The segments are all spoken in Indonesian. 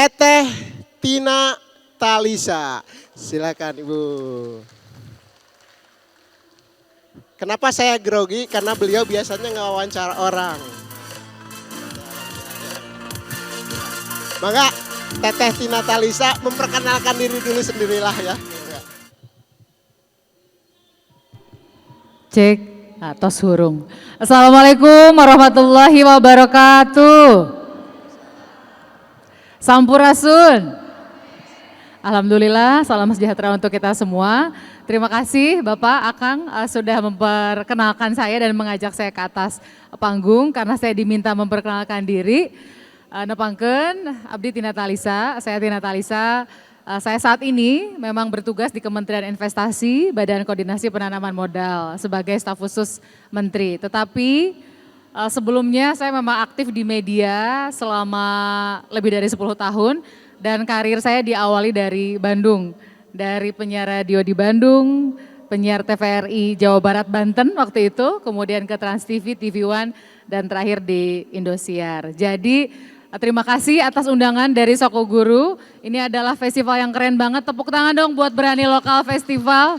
Teteh Tina Talisa. Silakan Ibu. Kenapa saya grogi? Karena beliau biasanya ngewawancara orang. Maka Teteh Tina Talisa memperkenalkan diri dulu sendirilah ya. Cek atau hurung. Assalamualaikum warahmatullahi wabarakatuh. Sampurasun. Alhamdulillah, salam sejahtera untuk kita semua. Terima kasih Bapak Akang sudah memperkenalkan saya dan mengajak saya ke atas panggung karena saya diminta memperkenalkan diri. Nepangkeun abdi Tina Talisa, saya Tina Talisa. Saya saat ini memang bertugas di Kementerian Investasi, Badan Koordinasi Penanaman Modal sebagai staf khusus Menteri. Tetapi sebelumnya saya memang aktif di media selama lebih dari 10 tahun dan karir saya diawali dari Bandung. Dari penyiar radio di Bandung, penyiar TVRI Jawa Barat Banten waktu itu, kemudian ke Trans TV, TV One, dan terakhir di Indosiar. Jadi terima kasih atas undangan dari Soko Guru. Ini adalah festival yang keren banget. Tepuk tangan dong buat Berani Lokal Festival.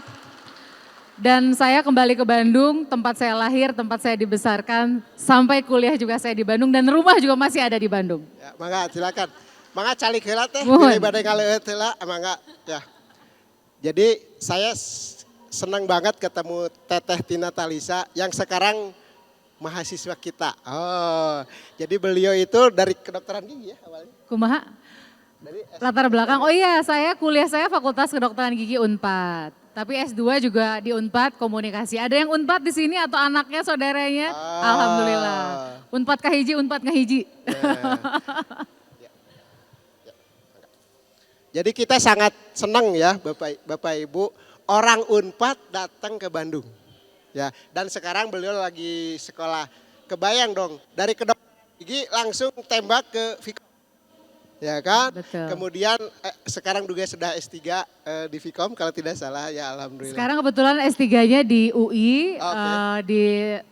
Dan saya kembali ke Bandung, tempat saya lahir, tempat saya dibesarkan. Sampai kuliah juga saya di Bandung dan rumah juga masih ada di Bandung. Ya, mangga silakan. Mangga calik heula teh, Mohon. daripada ngaleut heula, mangga ya. Jadi saya senang banget ketemu Teteh Tina Talisa yang sekarang mahasiswa kita. Oh, jadi beliau itu dari kedokteran gigi ya awalnya. Kumaha? Dari Latar belakang, oh iya kuliah saya Fakultas Kedokteran Gigi Unpad. Tapi S2 juga di Unpad Komunikasi. Ada yang Unpad di sini atau anaknya, saudaranya? Alhamdulillah. Unpad kahiji, Unpad ngahiji. Ya. Jadi kita sangat senang ya Bapak Ibu, orang Unpad datang ke Bandung. Ya, dan sekarang beliau lagi sekolah. Kebayang dong, dari kedokteran gigi langsung tembak ke Vkom. Ya kan? Betul. Kemudian sekarang juga sudah S3 di Vkom kalau tidak salah ya, alhamdulillah. Sekarang kebetulan S3-nya di UI, Oke. di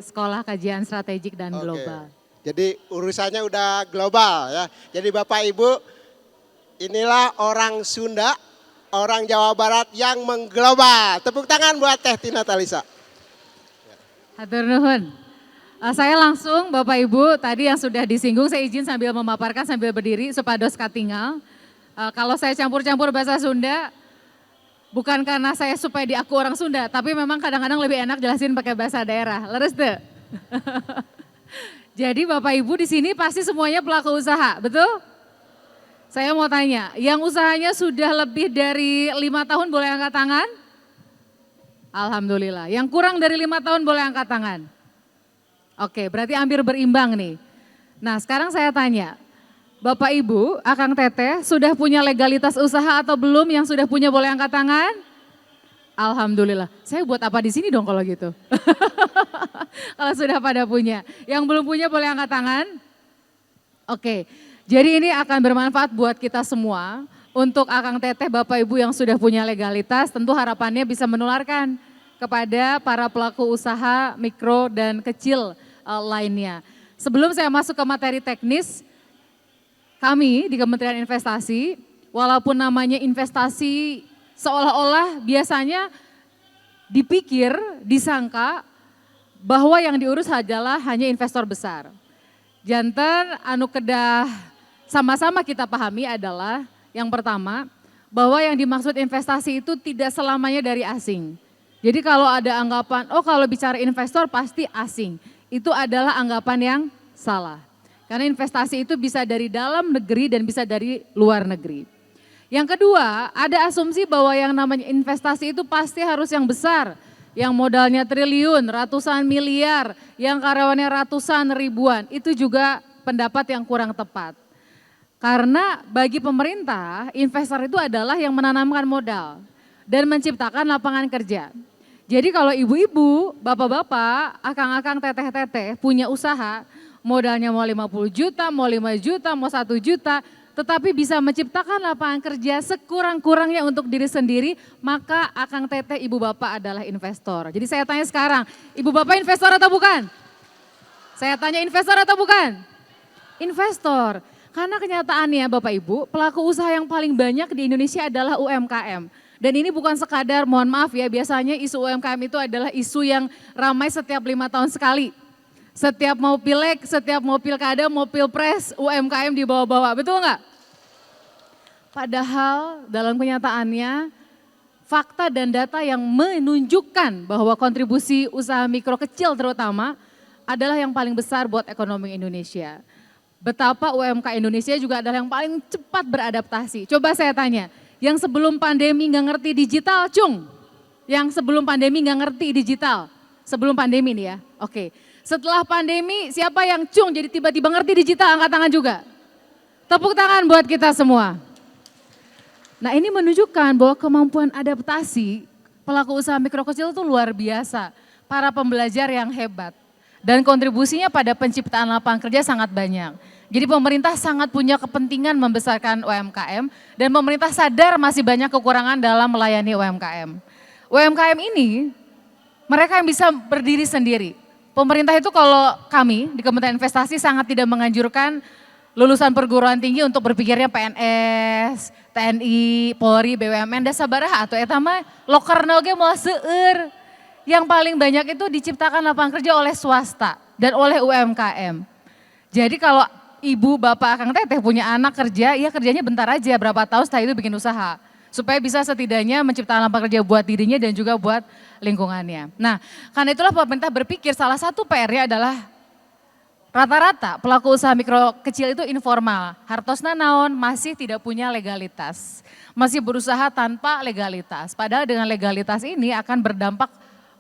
Sekolah Kajian Strategik dan Oke. Global. Jadi urusannya udah global ya. Jadi Bapak Ibu, inilah orang Sunda, orang Jawa Barat yang mengglobal. Tepuk tangan buat Teh Tina Talisa. Hatur nuhun. Saya langsung Bapak Ibu tadi yang sudah disinggung saya izin sambil memaparkan sambil berdiri supados katingal. Kalau saya campur-campur bahasa Sunda bukan karena saya supaya diaku orang Sunda, tapi memang kadang-kadang lebih enak jelasin pakai bahasa daerah. Leres deh. Jadi Bapak Ibu di sini pasti semuanya pelaku usaha, betul? Saya mau tanya, yang usahanya sudah lebih dari 5 tahun boleh angkat tangan? Alhamdulillah. Yang kurang dari 5 tahun boleh angkat tangan? Oke, berarti hampir berimbang nih. Nah sekarang saya tanya, Bapak Ibu, Akang Teteh sudah punya legalitas usaha atau belum? Yang sudah punya boleh angkat tangan? Alhamdulillah. Saya buat apa di sini dong kalau gitu? Kalau sudah pada punya. Yang belum punya boleh angkat tangan? Oke, jadi ini akan bermanfaat buat kita semua. Untuk Akang Teteh, Bapak Ibu yang sudah punya legalitas, tentu harapannya bisa menularkan kepada para pelaku usaha mikro dan kecil lainnya. Sebelum saya masuk ke materi teknis, kami di Kementerian Investasi, walaupun namanya investasi seolah-olah biasanya dipikir, disangka bahwa yang diurus adalah hanya investor besar. Janten anu kedah sama-sama kita pahami adalah yang pertama, bahwa yang dimaksud investasi itu tidak selamanya dari asing. Jadi kalau ada anggapan, oh kalau bicara investor pasti asing. Itu adalah anggapan yang salah. Karena investasi itu bisa dari dalam negeri dan bisa dari luar negeri. Yang kedua, ada asumsi bahwa yang namanya investasi itu pasti harus yang besar. Yang modalnya triliun, ratusan miliar, yang karyawannya ratusan ribuan. Itu juga pendapat yang kurang tepat. Karena bagi pemerintah, investor itu adalah yang menanamkan modal dan menciptakan lapangan kerja. Jadi kalau ibu-ibu, bapak-bapak, akang-akang, teteh-teteh punya usaha, modalnya mau 50 juta, mau 5 juta, mau 1 juta, tetapi bisa menciptakan lapangan kerja sekurang-kurangnya untuk diri sendiri, maka akang teteh ibu bapak adalah investor. Jadi saya tanya sekarang, ibu bapak investor atau bukan? Saya tanya investor atau bukan? Investor. Karena kenyataannya Bapak Ibu, pelaku usaha yang paling banyak di Indonesia adalah UMKM. Dan ini bukan sekadar, mohon maaf ya, biasanya isu UMKM itu adalah isu yang ramai setiap 5 tahun sekali. Setiap mau pileg, setiap mau pilkada, mau pilpres, UMKM dibawa-bawa, betul nggak? Padahal dalam kenyataannya, fakta dan data yang menunjukkan bahwa kontribusi usaha mikro kecil terutama adalah yang paling besar buat ekonomi Indonesia. Betapa UMKM Indonesia juga adalah yang paling cepat beradaptasi. Coba saya tanya, yang sebelum pandemi nggak ngerti digital, Cung? Yang sebelum pandemi nggak ngerti digital? Sebelum pandemi nih ya, oke. Setelah pandemi siapa yang Cung jadi tiba-tiba ngerti digital, angkat tangan juga. Tepuk tangan buat kita semua. Nah ini menunjukkan bahwa kemampuan adaptasi pelaku usaha mikro kecil itu luar biasa. Para pembelajar yang hebat. Dan kontribusinya pada penciptaan lapangan kerja sangat banyak. Jadi pemerintah sangat punya kepentingan membesarkan UMKM dan pemerintah sadar masih banyak kekurangan dalam melayani UMKM. UMKM ini mereka yang bisa berdiri sendiri. Pemerintah itu kalau kami di Kementerian Investasi sangat tidak menganjurkan lulusan perguruan tinggi untuk berpikirnya PNS, TNI, Polri, BUMN, dan sabaraha atau etama lokerna oge moal seueur. Yang paling banyak itu diciptakan lapangan kerja oleh swasta dan oleh UMKM. Jadi kalau ibu, bapak, akang teteh punya anak kerja, ya kerjanya bentar aja, berapa tahun setelah itu bikin usaha. Supaya bisa setidaknya menciptakan lapangan kerja buat dirinya dan juga buat lingkungannya. Nah, karena itulah pemerintah berpikir salah satu PR-nya adalah rata-rata pelaku usaha mikro kecil itu informal. Hartosna naon masih tidak punya legalitas. Masih berusaha tanpa legalitas. Padahal dengan legalitas ini akan berdampak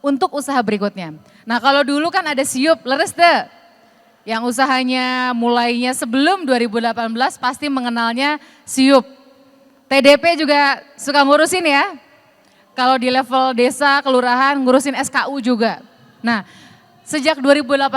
untuk usaha berikutnya. Nah kalau dulu kan ada SIUP, leres deh. Yang usahanya mulainya sebelum 2018 pasti mengenalnya SIUP. TDP juga suka ngurusin ya. Kalau di level desa, kelurahan ngurusin SKU juga. Nah sejak 2018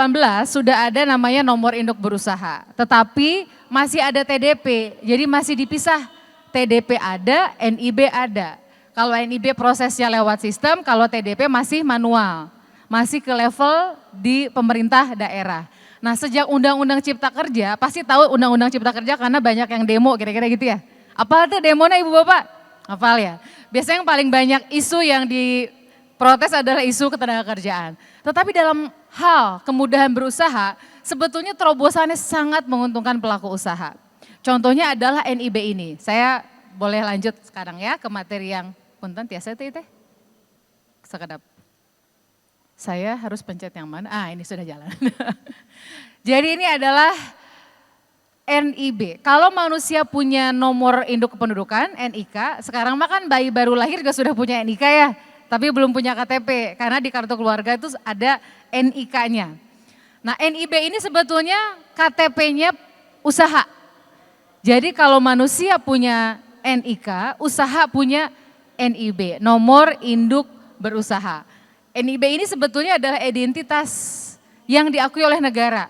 sudah ada namanya nomor induk berusaha. Tetapi masih ada TDP, jadi masih dipisah. TDP ada, NIB ada. Kalau NIB prosesnya lewat sistem, kalau TDP masih manual. Masih ke level di pemerintah daerah. Nah sejak Undang-Undang Cipta Kerja, pasti tahu Undang-Undang Cipta Kerja karena banyak yang demo kira-kira gitu ya. Apa tuh demonya Ibu Bapak? Hafal ya? Biasanya yang paling banyak isu yang diprotes adalah isu ketenagakerjaan. Tetapi dalam hal kemudahan berusaha, sebetulnya terobosannya sangat menguntungkan pelaku usaha. Contohnya adalah NIB ini. Saya boleh lanjut sekarang ya ke materi yang punten tiasa teh. Sekedap. Saya harus pencet yang mana? Ah ini sudah jalan. Jadi ini adalah NIB. Kalau manusia punya nomor induk kependudukan, NIK, sekarang mah kan bayi baru lahir juga sudah punya NIK ya. Tapi belum punya KTP karena di kartu keluarga itu ada NIK-nya. Nah NIB ini sebetulnya KTP-nya usaha. Jadi kalau manusia punya NIK, usaha punya NIB, nomor induk berusaha. NIB ini sebetulnya adalah identitas yang diakui oleh negara.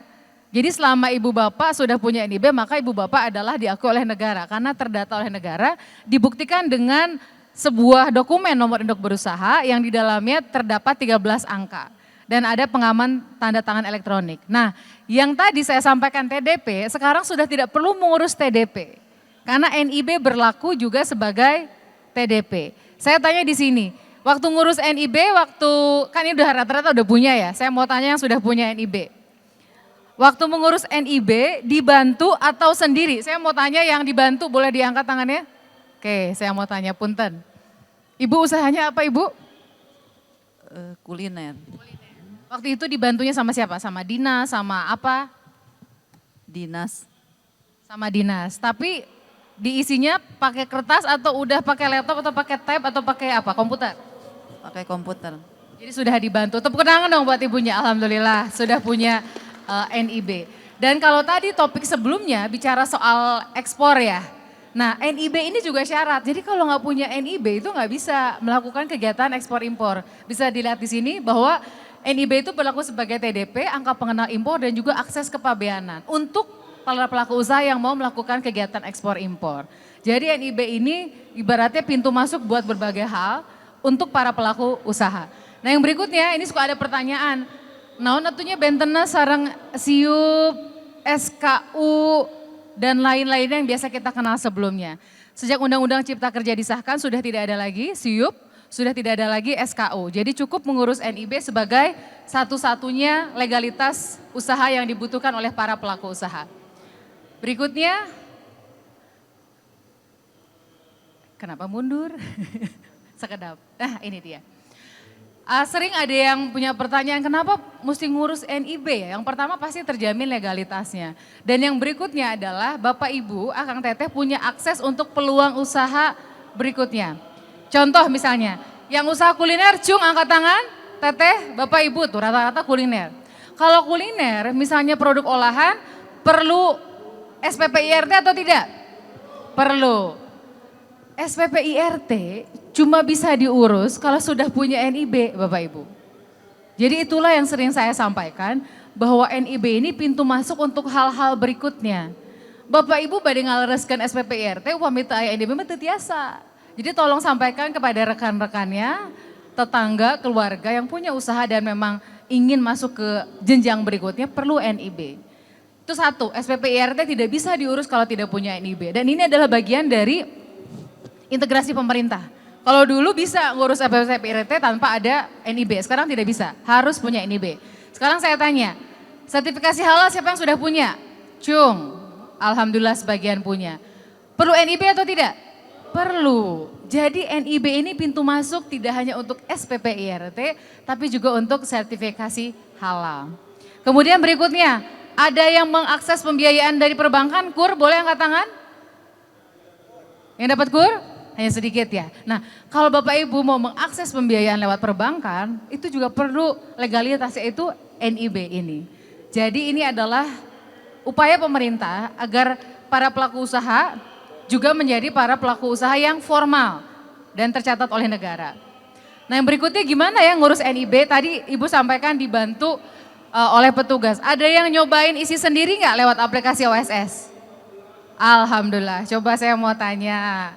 Jadi selama ibu bapak sudah punya NIB maka ibu bapak adalah diakui oleh negara. Karena terdata oleh negara dibuktikan dengan sebuah dokumen nomor induk berusaha yang di dalamnya terdapat 13 angka. Dan ada pengaman tanda tangan elektronik. Nah yang tadi saya sampaikan TDP sekarang sudah tidak perlu mengurus TDP. Karena NIB berlaku juga sebagai TDP. Saya tanya di sini, waktu ngurus NIB, kan ini udah rata-rata udah punya ya. Saya mau tanya yang sudah punya NIB. Waktu mengurus NIB dibantu atau sendiri? Saya mau tanya yang dibantu boleh diangkat tangannya? Oke, saya mau tanya punten. Ibu usahanya apa Ibu? Kuliner. Waktu itu dibantunya sama siapa? Sama dinas, sama apa? Dinas. Sama dinas. Tapi diisinya pakai kertas atau udah pakai laptop atau pakai tab atau pakai apa? Komputer? Pakai komputer. Jadi sudah dibantu. Tepuk tangan dong buat ibunya. Alhamdulillah sudah punya NIB. Dan kalau tadi topik sebelumnya bicara soal ekspor ya. Nah NIB ini juga syarat. Jadi kalau nggak punya NIB itu nggak bisa melakukan kegiatan ekspor impor. Bisa dilihat di sini bahwa NIB itu berlaku sebagai TDP, angka pengenal impor dan juga akses kepabeanan. Untuk para pelaku usaha yang mau melakukan kegiatan ekspor impor. Jadi NIB ini ibaratnya pintu masuk buat berbagai hal untuk para pelaku usaha. Nah yang berikutnya ini suka ada pertanyaan, naon atunya bentena sareng SIUP, SKU, dan lain-lainnya yang biasa kita kenal sebelumnya. Sejak Undang-Undang Cipta Kerja disahkan sudah tidak ada lagi SIUP, sudah tidak ada lagi SKU. Jadi cukup mengurus NIB sebagai satu-satunya legalitas usaha yang dibutuhkan oleh para pelaku usaha. Berikutnya, kenapa mundur? Sekedap. Nah ini dia. Sering ada yang punya pertanyaan kenapa mesti ngurus NIB ya? Yang pertama pasti terjamin legalitasnya. Dan yang berikutnya adalah Bapak Ibu, Akang Teteh punya akses untuk peluang usaha berikutnya. Contoh misalnya, yang usaha kuliner, cung angkat tangan, Teteh, Bapak Ibu tuh rata-rata kuliner. Kalau kuliner misalnya produk olahan perlu SPP IRT atau tidak? Perlu. SPP IRT cuma bisa diurus kalau sudah punya NIB Bapak Ibu. Jadi itulah yang sering saya sampaikan bahwa NIB ini pintu masuk untuk hal-hal berikutnya. Bapak Ibu badai ngalereskan SPP IRT upami teu aya NIB mah teu tiasa. Jadi tolong sampaikan kepada rekan-rekannya, tetangga, keluarga yang punya usaha dan memang ingin masuk ke jenjang berikutnya perlu NIB. Itu satu, SPP IRT tidak bisa diurus kalau tidak punya NIB. Dan ini adalah bagian dari integrasi pemerintah. Kalau dulu bisa ngurus SPP IRT tanpa ada NIB, sekarang tidak bisa, harus punya NIB. Sekarang saya tanya, sertifikasi halal siapa yang sudah punya? Cung, alhamdulillah sebagian punya. Perlu NIB atau tidak? Perlu. Jadi NIB ini pintu masuk tidak hanya untuk SPP IRT, tapi juga untuk sertifikasi halal. Kemudian berikutnya, ada yang mengakses pembiayaan dari perbankan, KUR boleh angkat tangan? Yang dapat KUR? Hanya sedikit ya. Nah kalau Bapak Ibu mau mengakses pembiayaan lewat perbankan, itu juga perlu legalitas yaitu NIB ini. Jadi ini adalah upaya pemerintah agar para pelaku usaha juga menjadi para pelaku usaha yang formal dan tercatat oleh negara. Nah yang berikutnya gimana ya ngurus NIB? Tadi Ibu sampaikan dibantu oleh petugas. Ada yang nyobain isi sendiri nggak lewat aplikasi OSS? Alhamdulillah, coba saya mau tanya.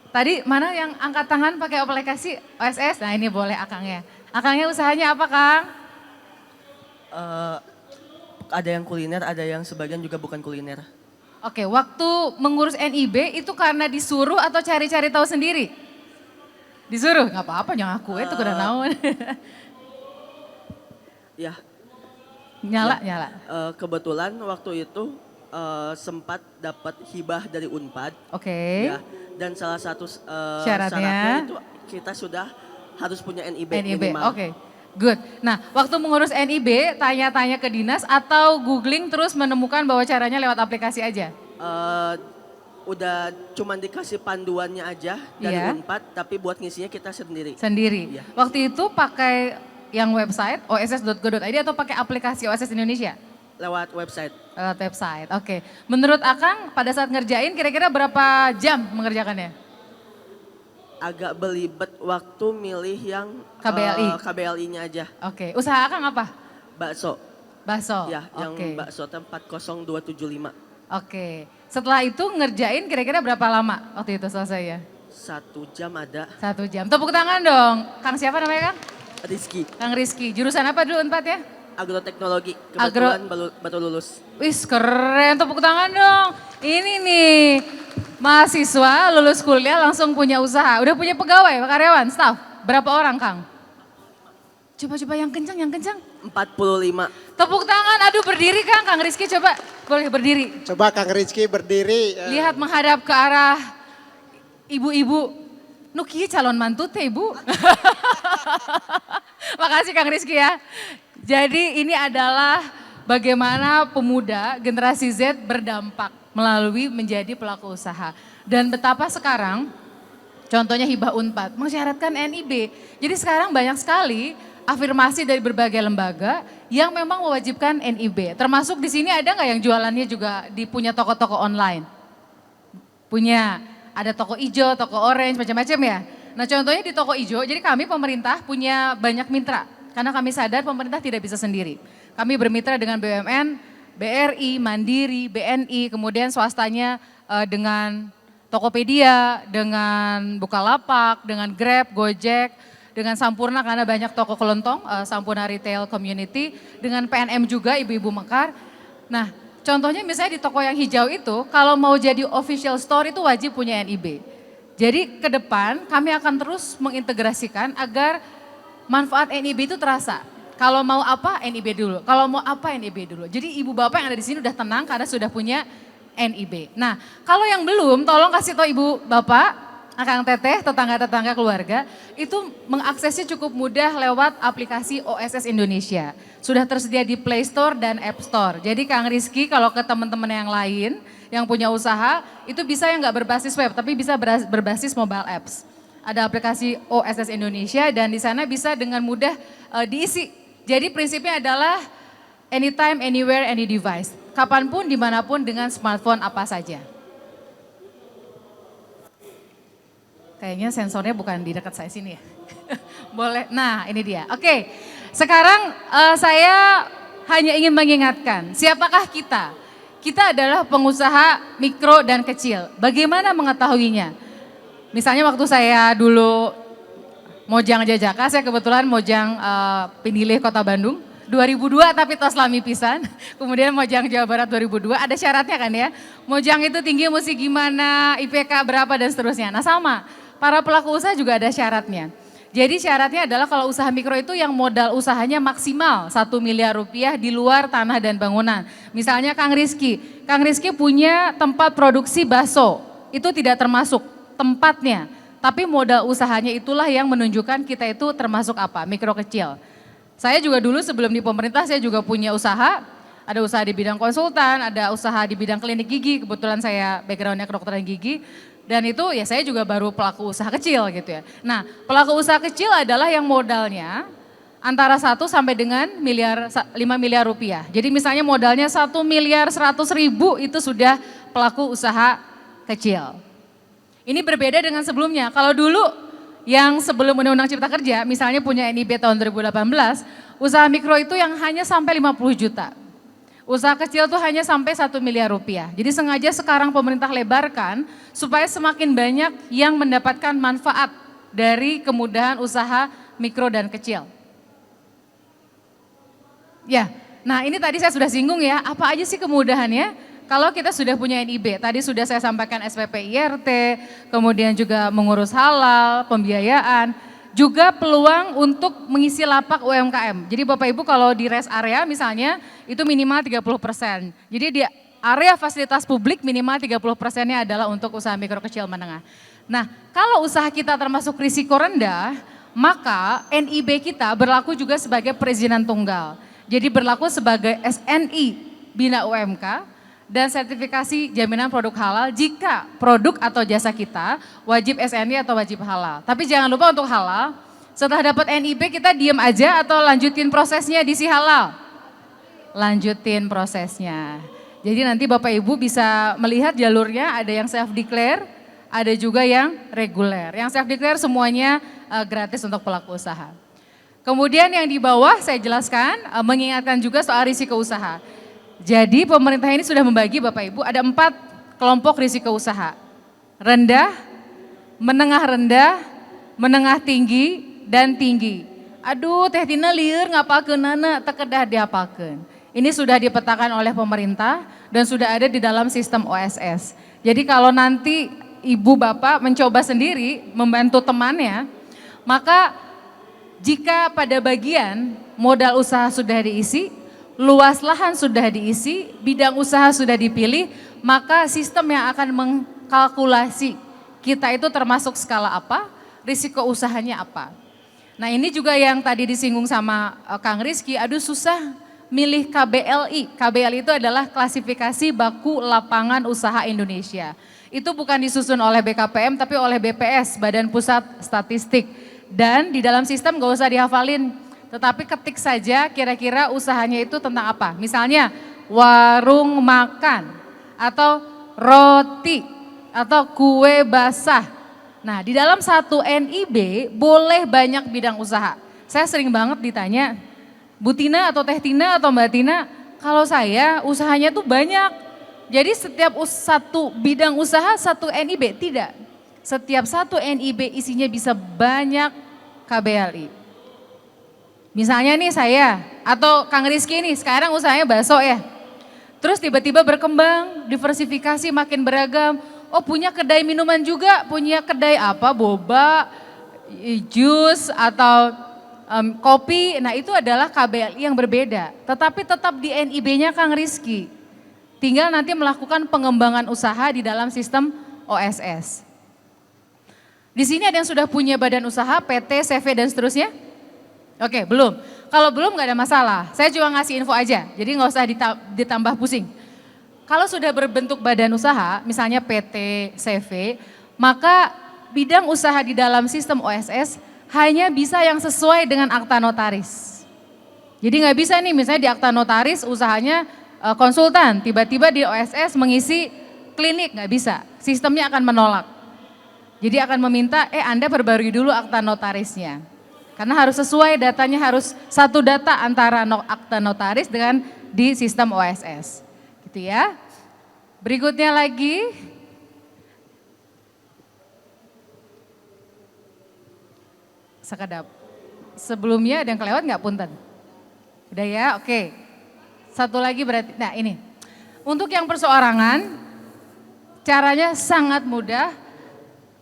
Tadi mana yang angkat tangan pakai aplikasi OSS? Nah ini boleh Akangnya. Akangnya usahanya apa Kang? Ada yang kuliner, ada yang sebagian juga bukan kuliner. Oke, waktu mengurus NIB itu karena disuruh atau cari-cari tahu sendiri? Disuruh? Gak apa-apa, jangan aku itu kuda naon. Ya. Nyala. Kebetulan waktu itu sempat dapat hibah dari Unpad. Oke. Ya, dan salah satu Syaratnya itu kita sudah harus punya NIB, NIB, minimal. oke. Good. Nah, waktu mengurus NIB, tanya-tanya ke dinas atau googling terus menemukan bahwa caranya lewat aplikasi aja? Udah cuman dikasih panduannya aja dari Iya. Unpad, tapi buat ngisinya kita sendiri. Sendiri. Iya. Waktu itu pakai yang website oss.go.id atau pakai aplikasi OSS Indonesia? Lewat website. Lewat website, oke. Menurut Akang pada saat ngerjain kira-kira berapa jam mengerjakannya? Agak belibet waktu milih yang KBLI? KBLI-nya aja. Oke, usaha Akang apa? Bakso. Bakso? Ya, yang Oke. bakso 40275. Oke, setelah itu ngerjain kira-kira berapa lama waktu itu selesai ya? 1 jam ada. 1 jam, tepuk tangan dong. Kang siapa namanya Kang? Rizky, Kang Rizky, jurusan apa dulu Unpad ya? agroteknologi. Kebetulan baru lulus. Wis keren, tepuk tangan dong. Ini nih, mahasiswa lulus kuliah langsung punya usaha. Udah punya pegawai, karyawan, staff. Berapa orang Kang? Coba-coba yang kencang, 45. Tepuk tangan, aduh berdiri Kang Rizky coba. Boleh berdiri. Coba Kang Rizky berdiri. Lihat menghadap ke arah ibu-ibu. Nuki calon mantu teh ibu. Makasih Kang Rizky ya. Jadi ini adalah bagaimana pemuda generasi Z berdampak melalui menjadi pelaku usaha. Dan betapa sekarang contohnya hibah Unpad mensyaratkan NIB. Jadi sekarang banyak sekali afirmasi dari berbagai lembaga yang memang mewajibkan NIB. Termasuk di sini ada nggak yang jualannya juga punya toko-toko online? Punya, ada toko hijau, toko orange, macam-macam ya. Nah contohnya di toko hijau, jadi kami pemerintah punya banyak mitra. Karena kami sadar pemerintah tidak bisa sendiri. Kami bermitra dengan BUMN, BRI, Mandiri, BNI, kemudian swastanya dengan Tokopedia, dengan Bukalapak, dengan Grab, Gojek, dengan Sampurna karena banyak toko kelontong, Sampurna Retail Community, dengan PNM juga, Ibu-Ibu Mekar. Nah contohnya misalnya di toko yang hijau itu, kalau mau jadi official store itu wajib punya NIB. Jadi ke depan kami akan terus mengintegrasikan agar manfaat NIB itu terasa. Kalau mau apa NIB dulu, kalau mau apa NIB dulu. Jadi ibu bapak yang ada di sini udah tenang karena sudah punya NIB. Nah kalau yang belum tolong kasih tahu ibu bapak, akang teteh, tetangga-tetangga keluarga, itu mengaksesnya cukup mudah lewat aplikasi OSS Indonesia. Sudah tersedia di Play Store dan App Store. Jadi Kang Rizky kalau ke teman-teman yang lain yang punya usaha, itu bisa yang nggak berbasis web, tapi bisa berbasis mobile apps. Ada aplikasi OSS Indonesia dan di sana bisa dengan mudah diisi. Jadi prinsipnya adalah anytime, anywhere, any device. Kapanpun, dimanapun dengan smartphone apa saja. Kayaknya sensornya bukan di dekat saya sini ya. Boleh, nah ini dia. Oke, sekarang saya hanya ingin mengingatkan, siapakah kita? Kita adalah pengusaha mikro dan kecil. Bagaimana mengetahuinya? Misalnya waktu saya dulu Mojang Jajaka, saya kebetulan Mojang Pinilih Kota Bandung. 2002 tapi tos lami pisan, kemudian Mojang Jawa Barat 2002, ada syaratnya kan ya. Mojang itu tinggi mesti gimana, IPK berapa dan seterusnya. Nah sama, para pelaku usaha juga ada syaratnya. Jadi syaratnya adalah kalau usaha mikro itu yang modal usahanya maksimal 1 miliar rupiah di luar tanah dan bangunan. Misalnya Kang Rizky punya tempat produksi bakso, itu tidak termasuk tempatnya. Tapi modal usahanya itulah yang menunjukkan kita itu termasuk apa, mikro kecil. Saya juga dulu sebelum di pemerintah saya juga punya usaha, ada usaha di bidang konsultan, ada usaha di bidang klinik gigi, kebetulan saya backgroundnya kedokteran gigi. Dan itu ya saya juga baru pelaku usaha kecil gitu ya. Nah pelaku usaha kecil adalah yang modalnya antara 1 sampai dengan 5 miliar rupiah. Jadi misalnya modalnya 1 miliar 100 ribu itu sudah pelaku usaha kecil. Ini berbeda dengan sebelumnya. Kalau dulu yang sebelum Undang-Undang Cipta Kerja misalnya punya NIB tahun 2018, usaha mikro itu yang hanya sampai 50 juta. Usaha kecil tuh hanya sampai 1 miliar rupiah. Jadi sengaja sekarang pemerintah lebarkan supaya semakin banyak yang mendapatkan manfaat dari kemudahan usaha mikro dan kecil. Ya, nah ini tadi saya sudah singgung ya, apa aja sih kemudahannya? Kalau kita sudah punya NIB, tadi sudah saya sampaikan SPP IRT, kemudian juga mengurus halal, pembiayaan, juga peluang untuk mengisi lapak UMKM. Jadi Bapak Ibu kalau di rest area misalnya itu minimal 30%. Jadi di area fasilitas publik minimal 30%-nya adalah untuk usaha mikro kecil menengah. Nah kalau usaha kita termasuk risiko rendah, maka NIB kita berlaku juga sebagai perizinan tunggal. Jadi berlaku sebagai SNI Bina UMK, dan sertifikasi jaminan produk halal jika produk atau jasa kita wajib SNI atau wajib halal. Tapi jangan lupa untuk halal, setelah dapat NIB kita diam aja atau lanjutin prosesnya di si halal. Lanjutin prosesnya. Jadi nanti Bapak Ibu bisa melihat jalurnya, ada yang self declare, ada juga yang reguler. Yang self declare semuanya gratis untuk pelaku usaha. Kemudian yang di bawah saya jelaskan mengingatkan juga soal risiko usaha. Jadi pemerintah ini sudah membagi Bapak Ibu ada 4 kelompok risiko usaha. Rendah, menengah tinggi, dan tinggi. Aduh Teh Tina lieur ngapakeunana teu kedah diapakeun. Ini sudah dipetakan oleh pemerintah dan sudah ada di dalam sistem OSS. Jadi kalau nanti ibu bapak mencoba sendiri membantu temannya, maka jika pada bagian modal usaha sudah diisi, luas lahan sudah diisi, bidang usaha sudah dipilih, maka sistem yang akan mengkalkulasi kita itu termasuk skala apa, risiko usahanya apa. Nah ini juga yang tadi disinggung sama Kang Rizky, aduh susah milih KBLI. KBLI itu adalah klasifikasi baku lapangan usaha Indonesia. Itu bukan disusun oleh BKPM tapi oleh BPS, Badan Pusat Statistik. Dan di dalam sistem gak usah dihafalin, tetapi ketik saja kira-kira usahanya itu tentang apa. Misalnya warung makan atau roti atau kue basah. Nah di dalam satu NIB boleh banyak bidang usaha. Saya sering banget ditanya, Bu Tina atau Teh Tina atau Mbak Tina, kalau saya usahanya tuh banyak. Jadi setiap satu bidang usaha satu NIB, tidak. Setiap satu NIB isinya bisa banyak KBLI. Misalnya nih saya atau Kang Rizky nih sekarang usahanya bakso ya. Terus tiba-tiba berkembang, diversifikasi makin beragam. Oh punya kedai minuman juga, punya kedai apa, boba, jus atau kopi. Nah itu adalah KBLI yang berbeda. Tetapi tetap di NIB-nya Kang Rizky. Tinggal nanti melakukan pengembangan usaha di dalam sistem OSS. Di sini ada yang sudah punya badan usaha, PT, CV dan seterusnya? Oke, belum. Kalau belum nggak ada masalah. Saya cuma ngasih info aja, jadi nggak usah ditambah pusing. Kalau sudah berbentuk badan usaha, misalnya PT, CV, maka bidang usaha di dalam sistem OSS hanya bisa yang sesuai dengan akta notaris. Jadi nggak bisa nih misalnya di akta notaris usahanya konsultan, tiba-tiba di OSS mengisi klinik, nggak bisa. Sistemnya akan menolak. Jadi akan meminta, Anda perbarui dulu akta notarisnya. Karena harus sesuai, datanya harus satu data antara akta notaris dengan di sistem OSS. Gitu ya. Berikutnya lagi. Sekedap. Sebelumnya ada yang kelewat nggak punten? Udah ya, oke. Satu lagi berarti, nah ini. Untuk yang perseorangan, caranya sangat mudah.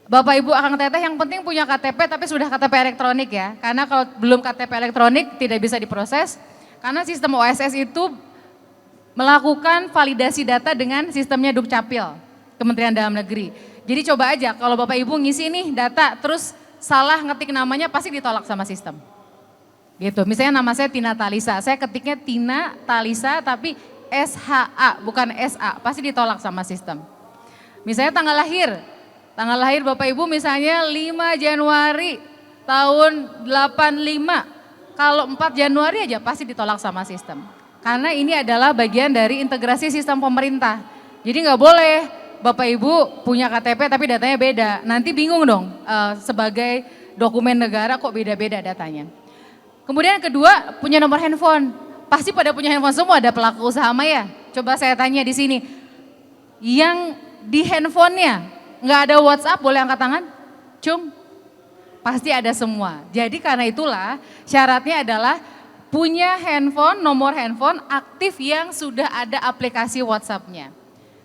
Bapak Ibu Akang Teteh yang penting punya KTP tapi sudah KTP elektronik ya. Karena kalau belum KTP elektronik tidak bisa diproses. Karena sistem OSS itu melakukan validasi data dengan sistemnya Dukcapil, Kementerian Dalam Negeri. Jadi coba aja kalau Bapak Ibu ngisi nih data terus salah ngetik namanya pasti ditolak sama sistem. Gitu, misalnya nama saya Tina Talisa, saya ketiknya Tina Talisa tapi SHA bukan SA, pasti ditolak sama sistem. Misalnya tanggal lahir Bapak Ibu misalnya 5 Januari tahun 85. Kalau 4 Januari aja pasti ditolak sama sistem. Karena ini adalah bagian dari integrasi sistem pemerintah. Jadi nggak boleh Bapak Ibu punya KTP tapi datanya beda. Nanti bingung dong sebagai dokumen negara kok beda-beda datanya. Kemudian yang kedua punya nomor handphone. Pasti pada punya handphone semua, ada pelaku usaha Maya. Coba saya tanya di sini. Yang di handphonenya nggak ada WhatsApp, boleh angkat tangan? Cung, pasti ada semua. Jadi karena itulah syaratnya adalah punya handphone, nomor handphone aktif yang sudah ada aplikasi WhatsApp-nya.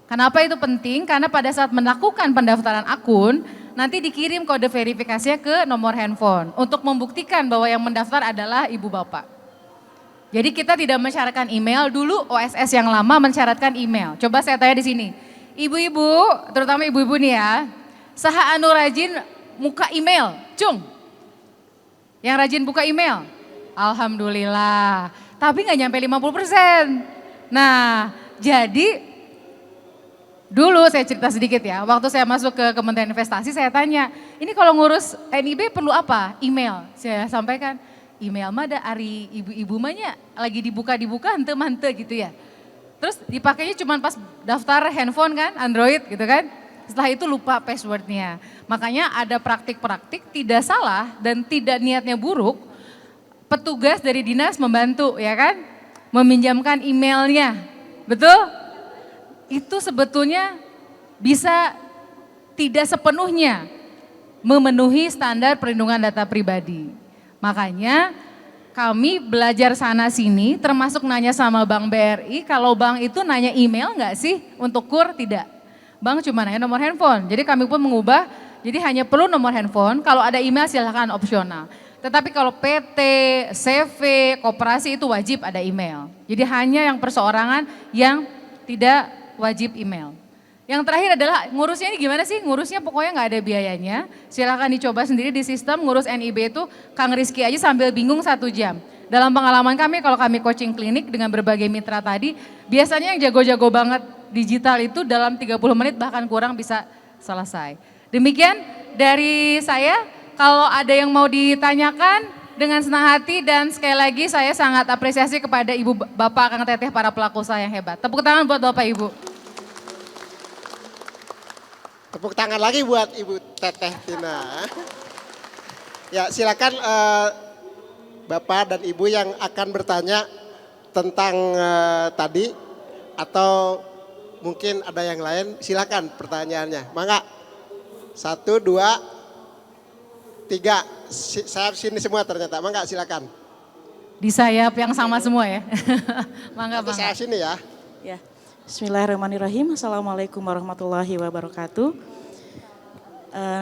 Kenapa itu penting? Karena pada saat melakukan pendaftaran akun, nanti dikirim kode verifikasinya ke nomor handphone untuk membuktikan bahwa yang mendaftar adalah ibu bapak. Jadi kita tidak mensyaratkan email, dulu OSS yang lama mensyaratkan email. Coba saya tanya di sini. Ibu-ibu, terutama ibu-ibu nih ya, saha anu rajin muka email, cung. Yang rajin buka email, alhamdulillah. Tapi nggak nyampe 50%. Nah, jadi dulu saya cerita sedikit ya, waktu saya masuk ke Kementerian Investasi saya tanya, ini kalau ngurus NIB perlu apa? Email. Saya sampaikan, email mah ada ari ibu-ibu mahnya lagi dibuka-dibuka hente-hente gitu ya. Terus dipakainya cuma pas daftar handphone kan, Android gitu kan. Setelah itu lupa passwordnya. Makanya ada praktik-praktik tidak salah dan tidak niatnya buruk. Petugas dari dinas membantu ya kan, meminjamkan emailnya. Betul? Itu sebetulnya bisa tidak sepenuhnya memenuhi standar perlindungan data pribadi. Makanya kami belajar sana sini termasuk nanya sama Bank BRI, kalau bank itu nanya email enggak sih untuk KUR? Tidak. Bank cuma nanya nomor handphone, jadi kami pun mengubah, jadi hanya perlu nomor handphone, kalau ada email silahkan opsional. Tetapi kalau PT, CV, koperasi itu wajib ada email. Jadi hanya yang perseorangan yang tidak wajib email. Yang terakhir adalah ngurusnya ini gimana sih? Ngurusnya pokoknya nggak ada biayanya. Silahkan dicoba sendiri di sistem ngurus NIB itu Kang Rizky aja sambil bingung 1 jam. Dalam pengalaman kami kalau kami coaching klinik dengan berbagai mitra tadi, biasanya yang jago-jago banget digital itu dalam 30 menit bahkan kurang bisa selesai. Demikian dari saya, kalau ada yang mau ditanyakan dengan senang hati dan sekali lagi saya sangat apresiasi kepada Ibu Bapak Kang Teteh para pelaku usaha yang hebat. Tepuk tangan buat Bapak Ibu. Tepuk tangan lagi buat Ibu Teteh Tina. Ya silakan Bapak dan Ibu yang akan bertanya tentang tadi atau mungkin ada yang lain, silakan pertanyaannya. Mangga. 1, 2, 3. Saya sini semua ternyata. Mangga silakan. Di sayap yang sama semua ya. Mangga, Nanti saya sini ya. Ya. Bismillahirrahmanirrahim. Assalamualaikum warahmatullahi wabarakatuh.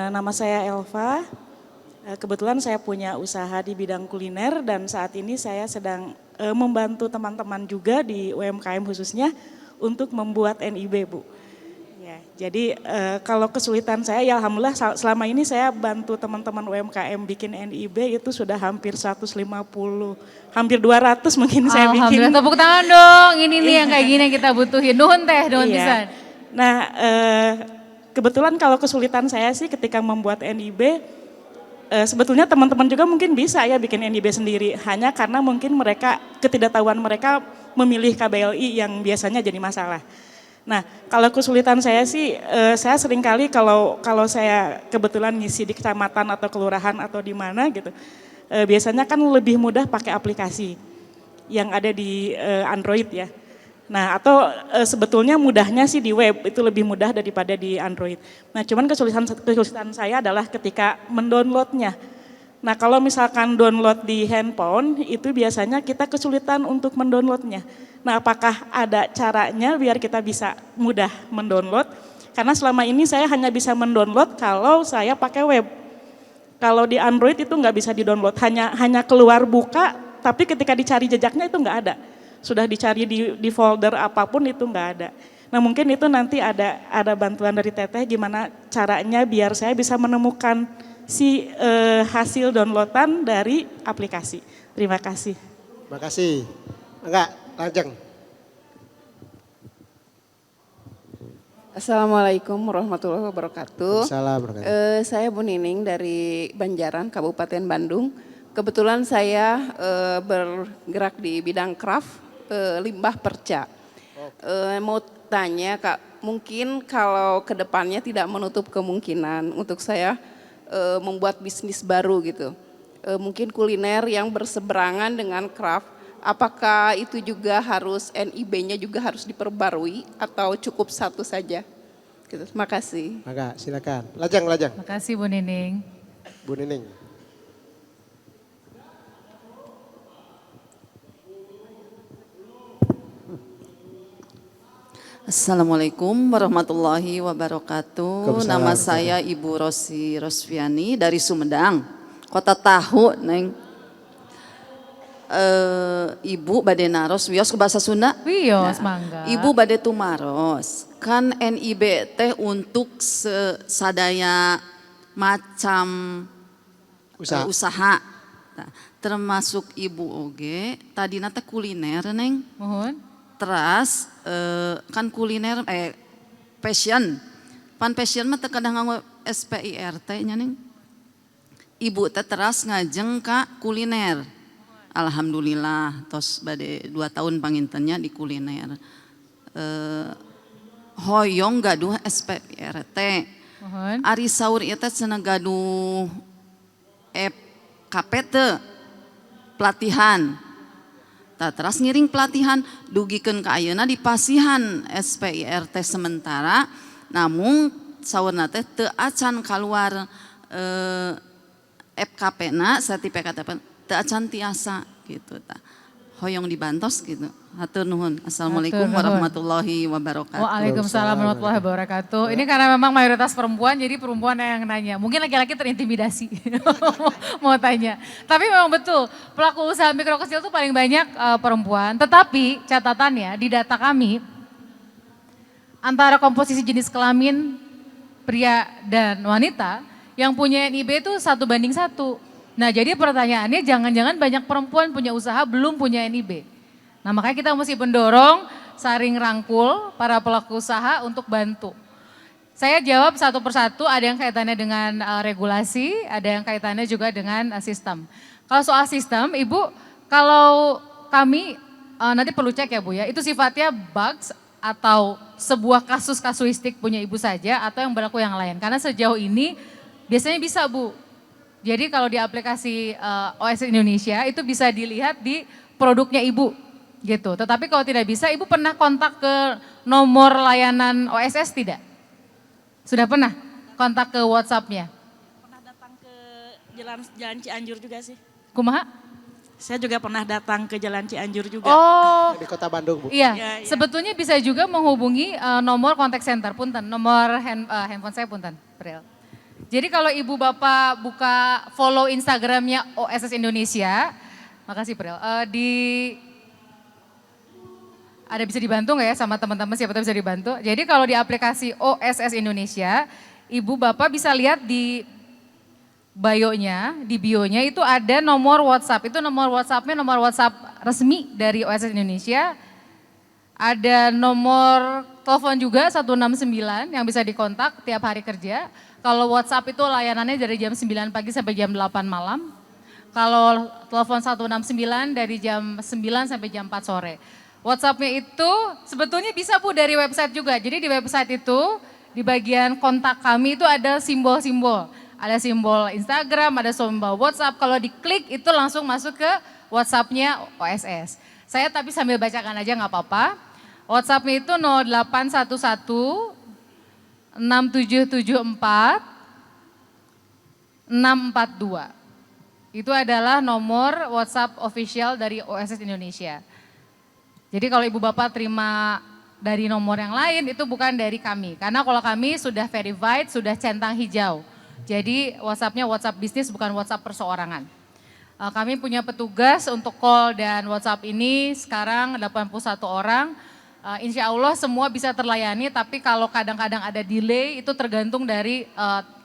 Nama saya Elva. Kebetulan saya punya usaha di bidang kuliner dan saat ini saya sedang membantu teman-teman juga di UMKM khususnya untuk membuat NIB, Bu. Ya, jadi kalau kesulitan saya, ya alhamdulillah selama ini saya bantu teman-teman UMKM bikin NIB itu sudah hampir 150, hampir 200 mungkin saya bikin. Alhamdulillah, tepuk tangan dong. Ini nih yang kayak gini yang kita butuhin. Nuhun teh, nuhun Iya. pisan. Nah, kebetulan kalau kesulitan saya sih ketika membuat NIB, sebetulnya teman-teman juga mungkin bisa ya bikin NIB sendiri. Hanya karena mungkin mereka, ketidaktahuan mereka memilih KBLI yang biasanya jadi masalah. Nah, kalau kesulitan saya sih, saya seringkali kalau saya kebetulan ngisi di kecamatan atau kelurahan atau di mana gitu, biasanya kan lebih mudah pakai aplikasi yang ada di Android ya. Nah, atau sebetulnya mudahnya sih di web, itu lebih mudah daripada di Android. Nah, cuman kesulitan saya adalah ketika mendownloadnya. Nah, kalau misalkan download di handphone, itu biasanya kita kesulitan untuk mendownloadnya. Nah, apakah ada caranya biar kita bisa mudah mendownload? Karena selama ini saya hanya bisa mendownload kalau saya pakai web. Kalau di Android itu nggak bisa di-download, hanya keluar buka, tapi ketika dicari jejaknya itu nggak ada. Sudah dicari di folder apapun itu nggak ada. Nah, mungkin itu nanti ada bantuan dari Teteh gimana caranya biar saya bisa menemukan si hasil downloadan dari aplikasi. Terima kasih. Terima kasih. Enggak, Lajeng. Assalamualaikum warahmatullahi wabarakatuh. Assalamualaikum. Saya Bu Nining dari Banjaran, Kabupaten Bandung. Kebetulan saya bergerak di bidang craft, limbah perca. Mau tanya Kak, mungkin kalau ke depannya tidak menutup kemungkinan untuk saya membuat bisnis baru gitu. Mungkin kuliner yang berseberangan dengan craft, apakah itu juga harus NIB-nya juga harus diperbarui atau cukup satu saja? Gitu. Terima kasih. Maka silakan. Lajeng. Makasih Bu Nining. Bu Nining. Assalamualaikum warahmatullahi wabarakatuh. Waalaikumsalam. Nama saya Ibu Rosi Rosviani dari Sumedang, Kota Tahu, Neng. Ibu bade naros wios ke bahasa Sunda. Wios, mangga. Ibu bade tumaros. Kan NIB teh untuk sadaya macam usaha. Nah, termasuk ibu oge tadi nate kuliner, Neng. Mohon. Teras kan kuliner passion. Pan passion mah teu kadang nganggo SPIRT nya Neng. Ibu teh teras ngajeng ka kuliner. Alhamdulillah tos bade 2 tahun pangintennya di kuliner. Hoyong gaduh SPIRT. Mohon. Ari saur ieu teh cenah gaduh FKP teu pelatihan. Teras ngiring pelatihan dugikeun ka ayeuna di pasihan SPIRT sementara namun saurna teh teu acan kaluar FKP-na sertifikat teu acan tiasa gitu tah. Hoyong dibantos gitu. Hatur nuhun. Assalamualaikum Hatur nuhun. warahmatullahi wabarakatuh. Waalaikumsalam warahmatullahi wabarakatuh. Ini karena memang mayoritas perempuan, jadi perempuan yang nanya. Mungkin laki-laki terintimidasi mau tanya. Tapi memang betul, pelaku usaha mikro kecil itu paling banyak perempuan. Tetapi catatannya di data kami, antara komposisi jenis kelamin pria dan wanita, yang punya NIB itu 1:1. Nah jadi pertanyaannya jangan-jangan banyak perempuan punya usaha belum punya NIB. Nah makanya kita mesti mendorong, saring rangkul para pelaku usaha untuk bantu. Saya jawab satu persatu, ada yang kaitannya dengan regulasi, ada yang kaitannya juga dengan sistem. Kalau soal sistem, Ibu, kalau kami nanti perlu cek ya Bu ya, itu sifatnya bugs atau sebuah kasus kasuistik punya Ibu saja atau yang berlaku yang lain. Karena sejauh ini biasanya bisa Bu. Jadi kalau di aplikasi OS Indonesia itu bisa dilihat di produknya Ibu gitu. Tetapi kalau tidak bisa, Ibu pernah kontak ke nomor layanan OSS tidak? Sudah pernah kontak ke WhatsApp-nya? Pernah datang ke Jalan Cianjur juga sih. Kumaha? Saya juga pernah datang ke Jalan Cianjur juga. Oh, Di Kota Bandung, Bu. iya. Iya, iya. Sebetulnya bisa juga menghubungi nomor kontak center, punten, nomor handphone saya punten, Pril. Jadi kalau ibu bapak buka follow Instagramnya OSS Indonesia, makasih Pril, ada bisa dibantu nggak ya sama teman-teman, siapa tahu bisa dibantu. Jadi kalau di aplikasi OSS Indonesia, ibu bapak bisa lihat di bio-nya itu ada nomor WhatsApp. Itu nomor WhatsApp-nya nomor WhatsApp resmi dari OSS Indonesia. Ada nomor telepon juga 169 yang bisa dikontak tiap hari kerja. Kalau WhatsApp itu layanannya dari jam 9 pagi sampai jam 8 malam. Kalau telepon 169 dari jam 9 sampai jam 4 sore. WhatsApp-nya itu sebetulnya bisa Bu dari website juga. Jadi di website itu di bagian kontak kami itu ada simbol-simbol. Ada simbol Instagram, ada simbol WhatsApp. Kalau diklik itu langsung masuk ke WhatsApp-nya OSS. Saya tapi sambil bacakan aja nggak apa-apa. WhatsApp-nya itu 0811 6774 642. Itu adalah nomor WhatsApp official dari OSS Indonesia. Jadi kalau ibu bapak terima dari nomor yang lain itu bukan dari kami. Karena kalau kami sudah verified, sudah centang hijau. Jadi WhatsApp-nya WhatsApp bisnis bukan WhatsApp perseorangan. Kami punya petugas untuk call dan WhatsApp ini sekarang 81 orang. Insya Allah semua bisa terlayani, tapi kalau kadang-kadang ada delay itu tergantung dari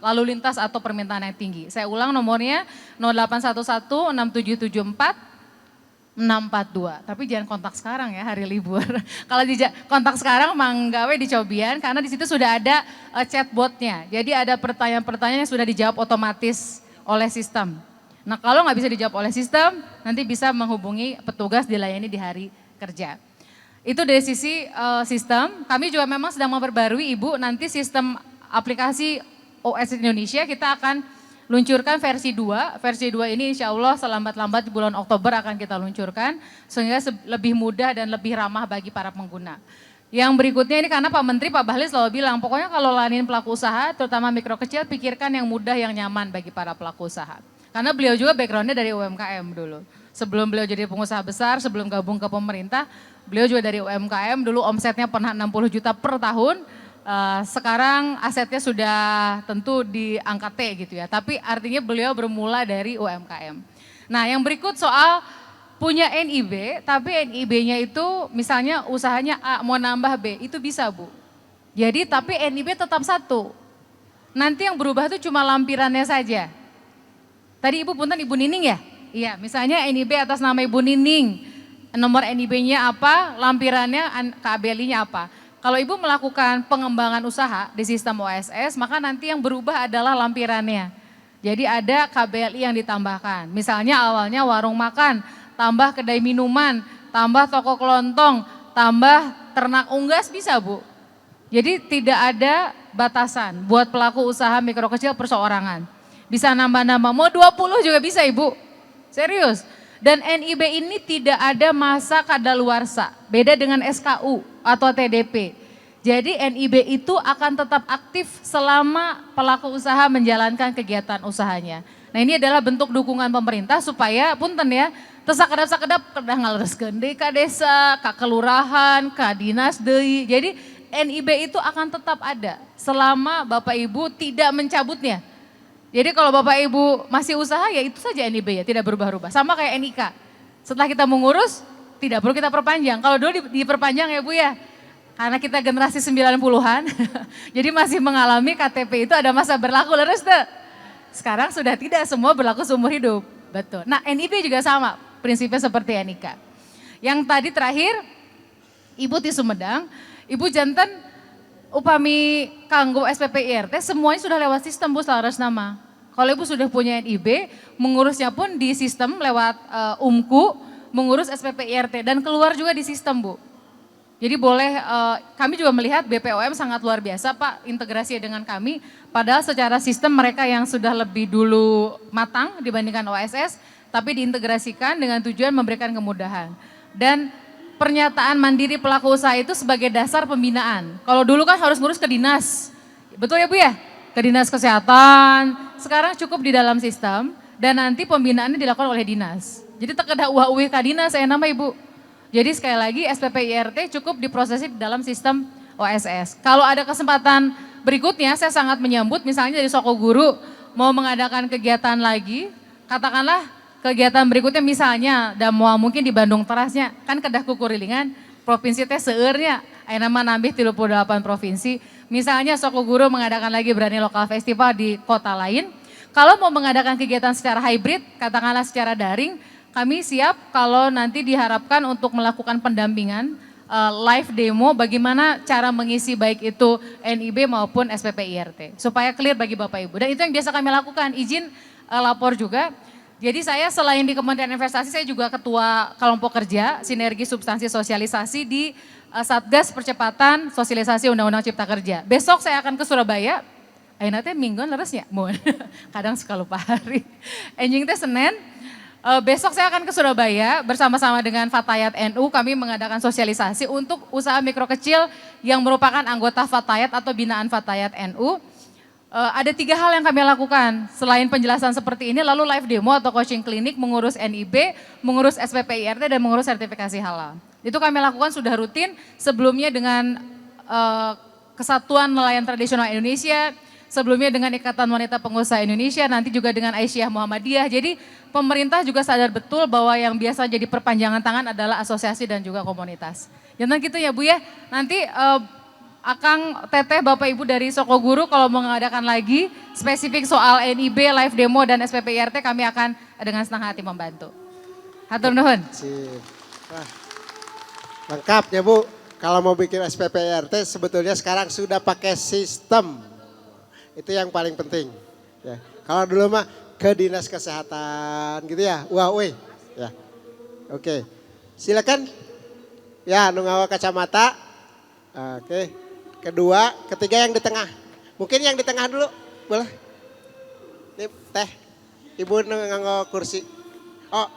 lalu lintas atau permintaan yang tinggi. Saya ulang nomornya 0811 6774 642, tapi jangan kontak sekarang ya hari libur. Kalau kontak sekarang manggawe di Cobian karena di situ sudah ada chatbotnya. Jadi ada pertanyaan-pertanyaan yang sudah dijawab otomatis oleh sistem. Nah kalau nggak bisa dijawab oleh sistem, nanti bisa menghubungi petugas dilayani di hari kerja. Itu dari sisi sistem. Kami juga memang sedang memperbarui Ibu nanti sistem aplikasi OSS Indonesia kita akan luncurkan versi 2. Versi 2 ini insya Allah selambat-lambat di bulan Oktober akan kita luncurkan. Sehingga lebih mudah dan lebih ramah bagi para pengguna. Yang berikutnya ini karena Pak Menteri, Pak Bahlil selalu bilang, pokoknya kalau layanin pelaku usaha, terutama mikro kecil, pikirkan yang mudah, yang nyaman bagi para pelaku usaha. Karena beliau juga backgroundnya dari UMKM dulu. Sebelum beliau jadi pengusaha besar, sebelum gabung ke pemerintah, beliau juga dari UMKM, dulu omsetnya pernah 60 juta per tahun. Sekarang asetnya sudah tentu di angka T gitu ya, tapi artinya beliau bermula dari UMKM. Nah yang berikut soal punya NIB, tapi NIB-nya itu misalnya usahanya A mau nambah B, itu bisa Bu. Jadi tapi NIB tetap satu, nanti yang berubah itu cuma lampirannya saja. Tadi Ibu punten Ibu Nining ya? Iya misalnya NIB atas nama Ibu Nining, nomor NIB-nya apa, lampirannya KBLI-nya apa. Kalau Ibu melakukan pengembangan usaha di sistem OSS, maka nanti yang berubah adalah lampirannya. Jadi ada KBLI yang ditambahkan. Misalnya awalnya warung makan, tambah kedai minuman, tambah toko kelontong, tambah ternak unggas bisa Bu. Jadi tidak ada batasan buat pelaku usaha mikro kecil perseorangan. Bisa nambah-nambah, mau 20 juga bisa Ibu. Serius. Dan NIB ini tidak ada masa kadaluarsa, beda dengan SKU atau TDP. Jadi NIB itu akan tetap aktif selama pelaku usaha menjalankan kegiatan usahanya. Nah ini adalah bentuk dukungan pemerintah supaya punten ya, tersakedap-sakedap kedah ngalereskeun deui ka desa, ka kelurahan, ka dinas deui. Jadi NIB itu akan tetap ada selama Bapak Ibu tidak mencabutnya. Jadi kalau Bapak Ibu masih usaha ya itu saja NIB ya, tidak berubah-ubah. Sama kayak NIK. Setelah kita mengurus, tidak perlu kita perpanjang. Kalau dulu diperpanjang ya Bu ya, karena kita generasi 90-an, jadi masih mengalami KTP itu ada masa berlaku leres tuh. Sekarang sudah tidak, semua berlaku seumur hidup. Betul. Nah NIB juga sama, prinsipnya seperti NIK. Yang tadi terakhir, Ibu di Sumedang, Ibu janten upami kanggo SPP IRT semuanya sudah lewat sistem Bu selaras nama. Kalau Ibu sudah punya NIB, mengurusnya pun di sistem lewat UMKU, mengurus SPP IRT dan keluar juga di sistem Bu. Jadi boleh, kami juga melihat BPOM sangat luar biasa Pak integrasi dengan kami. Padahal secara sistem mereka yang sudah lebih dulu matang dibandingkan OSS, tapi diintegrasikan dengan tujuan memberikan kemudahan. Dan pernyataan mandiri pelaku usaha itu sebagai dasar pembinaan. Kalau dulu kan harus ngurus ke dinas, betul ya Bu ya? Ke dinas kesehatan, sekarang cukup di dalam sistem dan nanti pembinaannya dilakukan oleh dinas. Jadi tekedah uah-uih kadina saya nama Ibu. Jadi sekali lagi SPP IRT cukup diprosesi dalam sistem OSS. Kalau ada kesempatan berikutnya saya sangat menyambut misalnya dari Soko Guru mau mengadakan kegiatan lagi, katakanlah kegiatan berikutnya misalnya dan mau mungkin di Bandung terasnya, kan kedah kukurilingan, provinsi teh seurnya, aya nama nambih 38 provinsi. Misalnya Soko Guru mengadakan lagi Berani Lokal Festival di kota lain. Kalau mau mengadakan kegiatan secara hybrid, katakanlah secara daring, kami siap kalau nanti diharapkan untuk melakukan pendampingan live demo bagaimana cara mengisi baik itu NIB maupun SPP IRT. Supaya clear bagi Bapak Ibu. Dan itu yang biasa kami lakukan, izin lapor juga. Jadi saya selain di Kementerian Investasi, saya juga ketua kelompok kerja sinergi substansi sosialisasi di Satgas Percepatan Sosialisasi Undang-Undang Cipta Kerja. Besok saya akan ke Surabaya. Ayeuna teh mingguan leres ya, kadang suka lupa hari. Enjing teh Senin. Besok saya akan ke Surabaya bersama-sama dengan Fatayat NU, kami mengadakan sosialisasi untuk usaha mikro kecil yang merupakan anggota Fatayat atau binaan Fatayat NU. Ada 3 hal yang kami lakukan, selain penjelasan seperti ini, lalu live demo atau coaching klinik, mengurus NIB, mengurus SPP IRT, dan mengurus sertifikasi halal. Itu kami lakukan sudah rutin, sebelumnya dengan Kesatuan Nelayan Tradisional Indonesia, sebelumnya dengan Ikatan Wanita Pengusaha Indonesia, nanti juga dengan Aisyah Muhammadiyah. Jadi pemerintah juga sadar betul bahwa yang biasa jadi perpanjangan tangan adalah asosiasi dan juga komunitas. Jangan gitu ya Bu ya, nanti Akang, Teteh, Bapak Ibu dari Soko Guru kalau mengadakan lagi spesifik soal NIB, live demo dan SPP IRT kami akan dengan senang hati membantu. Hatur nuhun. Sip. Wah, lengkap ya Bu, kalau mau bikin SPP IRT sebetulnya sekarang sudah pakai sistem. Itu yang paling penting. Ya. Kalau dulu mah ke dinas kesehatan gitu ya, wah weh. Ya. Oke, silakan. Ya, nu ngawa kacamata. Oke, kedua, ketiga yang di tengah. Mungkin yang di tengah dulu, boleh? Nih, teh, ibu nu nganggo kursi. Oh,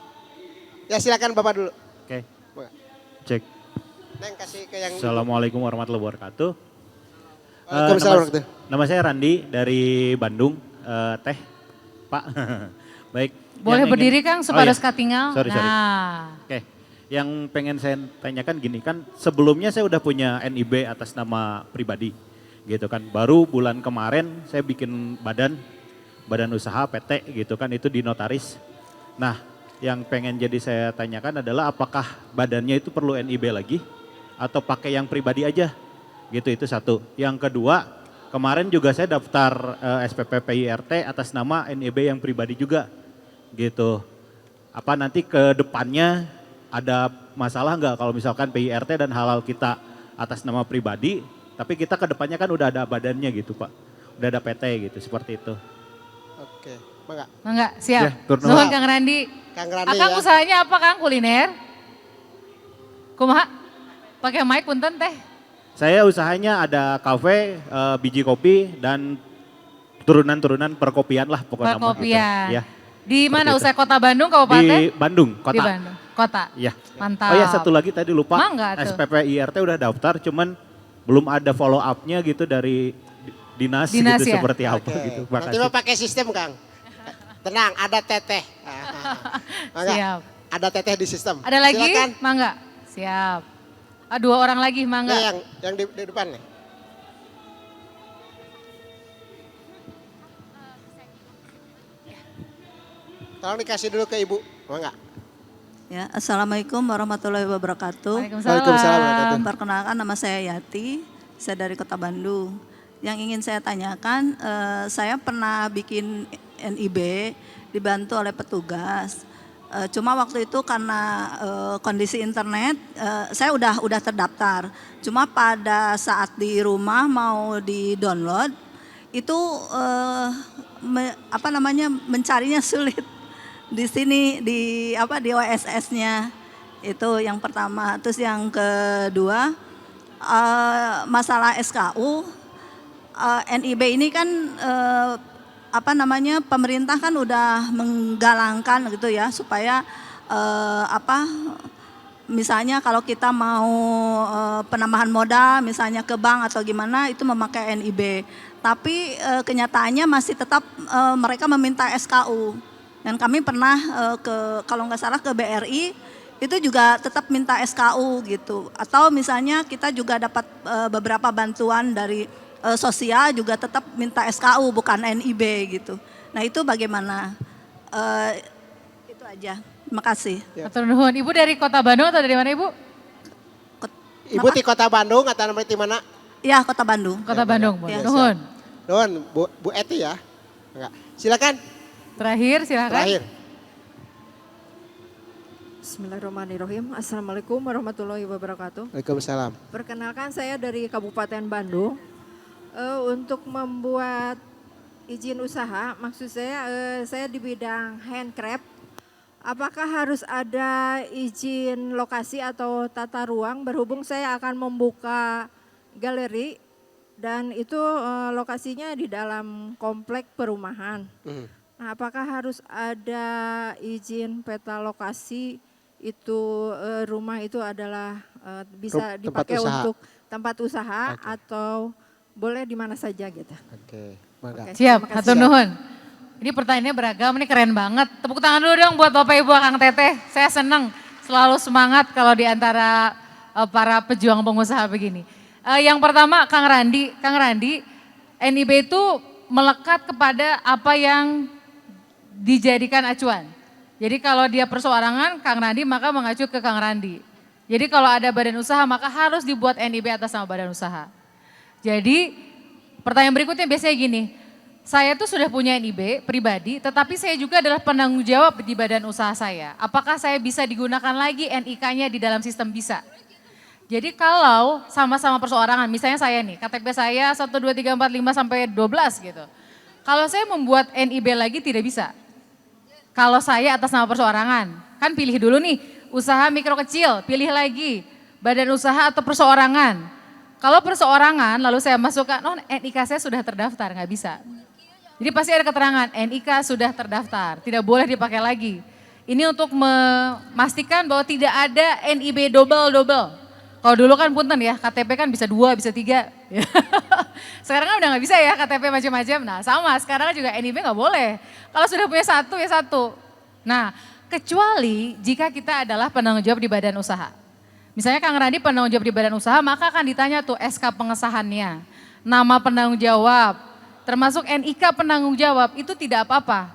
ya silakan Bapak dulu. Oke, Boleh. cek. Neng kasih ke yang. Assalamualaikum warahmatullahi wabarakatuh. Waalaikumsalam warahmatullahi. Nama saya Randi dari Bandung, Teh, Pak. Baik. Boleh yang berdiri Kang supaya Oh, harus tinggal. Sorry. Nah, Oke, yang pengen saya tanyakan gini kan, sebelumnya saya udah punya NIB atas nama pribadi, gitu kan. Baru bulan kemarin saya bikin badan usaha PT gitu kan, itu di notaris. Nah, yang pengen jadi saya tanyakan adalah apakah badannya itu perlu NIB lagi atau pakai yang pribadi aja? Gitu, itu satu. Yang kedua, kemarin juga saya daftar SPP PIRT atas nama NIB yang pribadi juga. Gitu. Apa nanti ke depannya ada masalah nggak kalau misalkan PIRT dan halal kita atas nama pribadi, tapi kita ke depannya kan udah ada badannya gitu Pak. Udah ada PT gitu, seperti itu. Oke, Mangga. Mangga, siap. Ya, turun. Nuhun Kang Randi. Kang Randi Akang ya. usahanya apa Kang, kuliner? Kumaha? Pakai mic punten teh. Saya usahanya ada kafe, biji kopi, dan turunan-turunan perkopian lah pokoknya. Perkopian. Gitu. Ya, Di mana seperti usaha Kota Bandung, Kabupaten? di Bandung, kota. Di Bandung, kota. Iya. Mantap. Oh ya, satu lagi tadi lupa. Mangga tuh. SPP IRT udah daftar, cuman belum ada follow up-nya gitu dari dinas Dinas gitu ya? seperti apa Oke. gitu. Nanti Makasih. mau pakai sistem Kang. Tenang, ada teteh. Mangga, Siap. ada teteh di sistem. Ada lagi? Silakan. Mangga. Siap. 2 orang lagi, Mangga. Nih, yang di depan nih. Tolong dikasih dulu ke Ibu, Mangga. Ya, Assalamualaikum warahmatullahi wabarakatuh. Waalaikumsalam Waalaikumsalam. warahmatullahi Perkenalkan nama saya Yati, saya dari Kota Bandung. Yang ingin saya tanyakan, saya pernah bikin NIB dibantu oleh petugas. Cuma waktu itu karena kondisi internet, saya udah terdaftar. Cuma pada saat di rumah mau di-download, itu mencarinya sulit. Di sini di OSS-nya itu yang pertama. Terus yang kedua masalah SKU NIB ini kan pemerintah kan udah menggalangkan gitu ya supaya misalnya kalau kita mau penambahan modal misalnya ke bank atau gimana itu memakai NIB. Tapi kenyataannya masih tetap mereka meminta SKU. Dan kami pernah kalau nggak salah ke BRI, itu juga tetap minta SKU gitu. Atau misalnya kita juga dapat beberapa bantuan dari sosial juga tetap minta SKU bukan NIB gitu. Nah itu bagaimana? Itu aja. Terima kasih. Atur nuhun. Ibu dari Kota Bandung atau dari mana Ibu? Ibu di Kota Bandung atau di mana? Ya Kota Bandung. Kota Bandung, Bu. Ya. Nuhun. Nuhun, Bu Eti ya. Enggak. Silakan. Terakhir silakan. Terakhir. Bismillahirrahmanirrahim. Assalamualaikum warahmatullahi wabarakatuh. Waalaikumsalam. Perkenalkan saya dari Kabupaten Bandung. Untuk membuat izin usaha, maksud saya di bidang handcraft. Apakah harus ada izin lokasi atau tata ruang? Berhubung saya akan membuka galeri dan itu lokasinya di dalam komplek perumahan. Nah, apakah harus ada izin peta lokasi itu rumah itu adalah bisa Tempat dipakai usaha. untuk tempat usaha atau boleh di mana saja gitu. Oke, mangga. Oke, Siap, terima kasih. hatur nuhun. Ini pertanyaannya beragam, ini keren banget. Tepuk tangan dulu dong buat Bapak Ibu Akang Teteh. Saya senang, selalu semangat kalau di antara para pejuang pengusaha begini. Yang pertama Kang Randi, NIB itu melekat kepada apa yang dijadikan acuan. Jadi kalau dia perseorangan Kang Randi maka mengacu ke Kang Randi. Jadi kalau ada badan usaha maka harus dibuat NIB atas nama badan usaha. Jadi pertanyaan berikutnya biasanya gini, saya tuh sudah punya NIB pribadi tetapi saya juga adalah penanggung jawab di badan usaha saya. Apakah saya bisa digunakan lagi NIK-nya di dalam sistem? Bisa. Jadi kalau sama-sama perseorangan, misalnya saya nih, KTP saya 1, 2, 3, 4, 5 sampai 12 gitu. Kalau saya membuat NIB lagi tidak bisa. Kalau saya atas nama perseorangan, kan pilih dulu nih usaha mikro kecil, pilih lagi badan usaha atau perseorangan. Kalau perseorangan lalu saya masukkan, oh NIK saya sudah terdaftar, nggak bisa. Jadi pasti ada keterangan NIK sudah terdaftar, tidak boleh dipakai lagi. Ini untuk memastikan bahwa tidak ada NIB double-double. Kalau dulu kan punten ya, KTP kan bisa 2, bisa 3. Sekarang kan udah nggak bisa ya KTP macam-macam. Nah sama, sekarang juga NIB nggak boleh. Kalau sudah punya 1 ya 1. Nah kecuali jika kita adalah penanggung jawab di badan usaha. Misalnya Kang Randi penanggung jawab di badan usaha, maka akan ditanya tuh SK pengesahannya, nama penanggung jawab, termasuk NIK penanggung jawab, itu tidak apa-apa.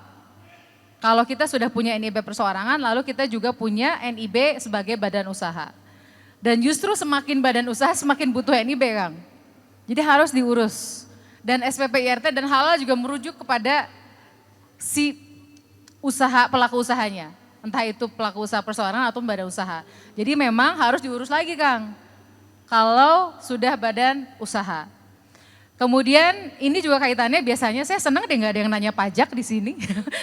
Kalau kita sudah punya NIB perseorangan, lalu kita juga punya NIB sebagai badan usaha. Dan justru semakin badan usaha semakin butuh NIB Kang. Jadi harus diurus. Dan SPP IRT dan halal juga merujuk kepada si usaha, pelaku usahanya. Entah itu pelaku usaha perseorangan atau badan usaha. Jadi memang harus diurus lagi Kang. Kalau sudah badan usaha. Kemudian ini juga kaitannya biasanya saya senang deh nggak ada yang nanya pajak di sini.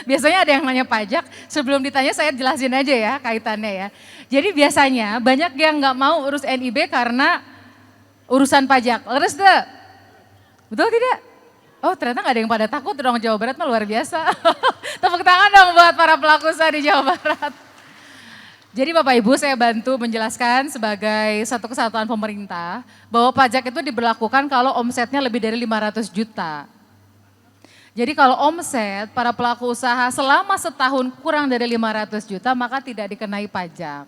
Biasanya ada yang nanya pajak, sebelum ditanya saya jelasin aja ya kaitannya ya. Jadi biasanya banyak yang nggak mau urus NIB karena urusan pajak. Leres deh, betul tidak? Oh ternyata nggak ada yang pada takut dong, Jawa Barat mah luar biasa. Tepuk tangan dong buat para pelaku usaha di Jawa Barat. Jadi Bapak Ibu saya bantu menjelaskan sebagai satu kesatuan pemerintah bahwa pajak itu diberlakukan kalau omsetnya lebih dari 500 juta. Jadi kalau omset para pelaku usaha selama setahun kurang dari 500 juta maka tidak dikenai pajak.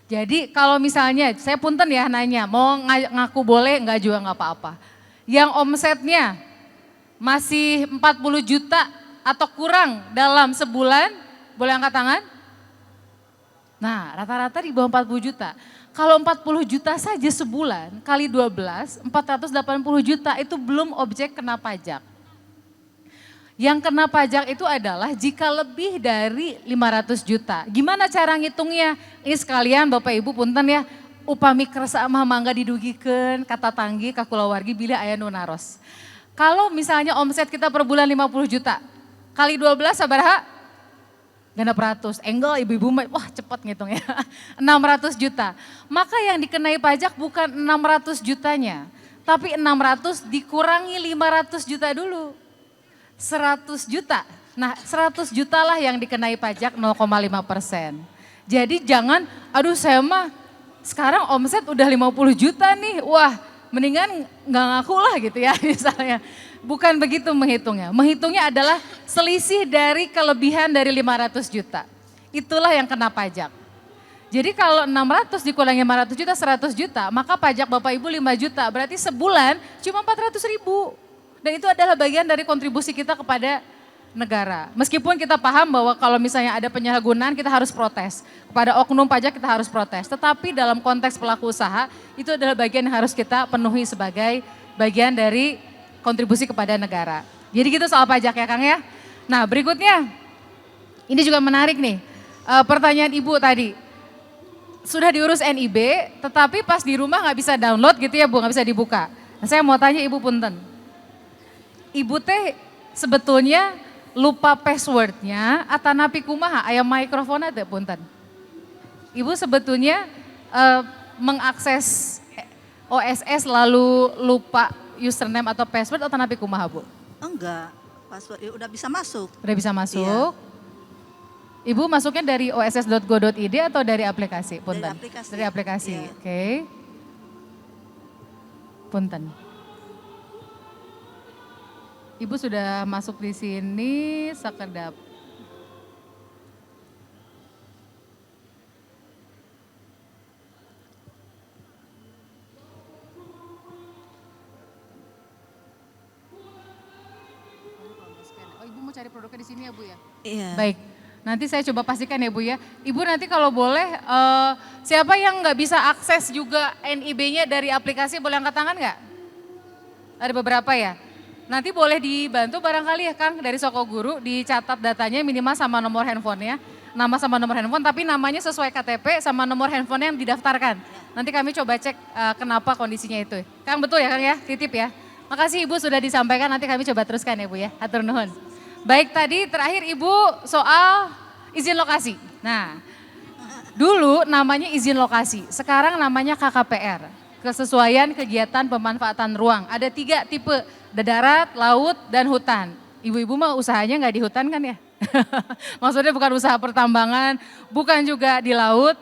Jadi kalau misalnya saya punten ya nanya mau ngaku boleh enggak juga enggak apa-apa. Yang omsetnya masih 40 juta atau kurang dalam sebulan boleh angkat tangan? Nah rata-rata di bawah 40 juta. Kalau 40 juta saja sebulan kali 12, 480 juta itu belum objek kena pajak. Yang kena pajak itu adalah jika lebih dari 500 juta. Gimana cara ngitungnya? Ini sekalian Bapak Ibu punten ya, upami kersa mah mangga didugikeun kata tanggi kakulawargi bila aya nu naros. Kalau misalnya omset kita per bulan 50 juta, kali 12 sabaraha? 600, enggak ibu-ibu, wah cepat ngitung ya, 600 juta. Maka yang dikenai pajak bukan 600 jutanya, tapi 600 dikurangi 500 juta dulu. 100 juta, nah 100 juta lah yang dikenai pajak 0,5%. Jadi jangan, aduh saya mah sekarang omset udah 50 juta nih, wah mendingan nggak ngaku lah gitu ya misalnya. Bukan begitu menghitungnya. Menghitungnya adalah selisih dari kelebihan dari 500 juta. Itulah yang kena pajak. Jadi kalau 600 dikurangi 500 juta, 100 juta, maka pajak Bapak Ibu 5 juta. Berarti sebulan cuma 400 ribu. Dan itu adalah bagian dari kontribusi kita kepada negara. Meskipun kita paham bahwa kalau misalnya ada penyalahgunaan kita harus protes. Kepada oknum pajak kita harus protes. Tetapi dalam konteks pelaku usaha itu adalah bagian yang harus kita penuhi sebagai bagian dari kontribusi kepada negara. Jadi gitu soal pajak ya Kang ya. Nah berikutnya, ini juga menarik nih. Pertanyaan Ibu tadi, sudah diurus NIB tetapi pas di rumah nggak bisa download gitu ya Bu, nggak bisa dibuka. Nah, saya mau tanya Ibu punten. Ibu teh sebetulnya lupa passwordnya atau napi kumaha aya mikrofon ada punten. Ibu sebetulnya mengakses OSS lalu lupa username atau password atau napi kumaha Bu? Enggak, password udah bisa masuk. Udah bisa masuk. Ibu masuknya dari oss.go.id atau dari aplikasi? Punten. Dari aplikasi. Dari aplikasi. Iya. Oke. Punten. Ibu sudah masuk di sini sekedap. Oh, Ibu mau cari produknya di sini ya Bu ya? Iya. Baik, nanti saya coba pastikan ya Bu ya. Ibu nanti kalau boleh, siapa yang nggak bisa akses juga NIB-nya dari aplikasi boleh angkat tangan nggak? Ada beberapa ya. Nanti boleh dibantu barangkali ya Kang dari Soko Guru dicatat datanya minimal sama nomor handphonenya. Nama sama nomor handphone tapi namanya sesuai KTP sama nomor handphone yang didaftarkan. Nanti kami coba cek kenapa kondisinya itu. Kang betul ya Kang ya, titip ya. Makasih Ibu sudah disampaikan, nanti kami coba teruskan ya Bu ya. Hatur nuhun. Baik, tadi terakhir Ibu soal izin lokasi. Nah, dulu namanya izin lokasi, sekarang namanya KKPR. Kesesuaian kegiatan pemanfaatan ruang. Ada 3 tipe, ada darat, laut, dan hutan. Ibu-ibu mah usahanya nggak di hutan kan ya? Maksudnya bukan usaha pertambangan, bukan juga di laut.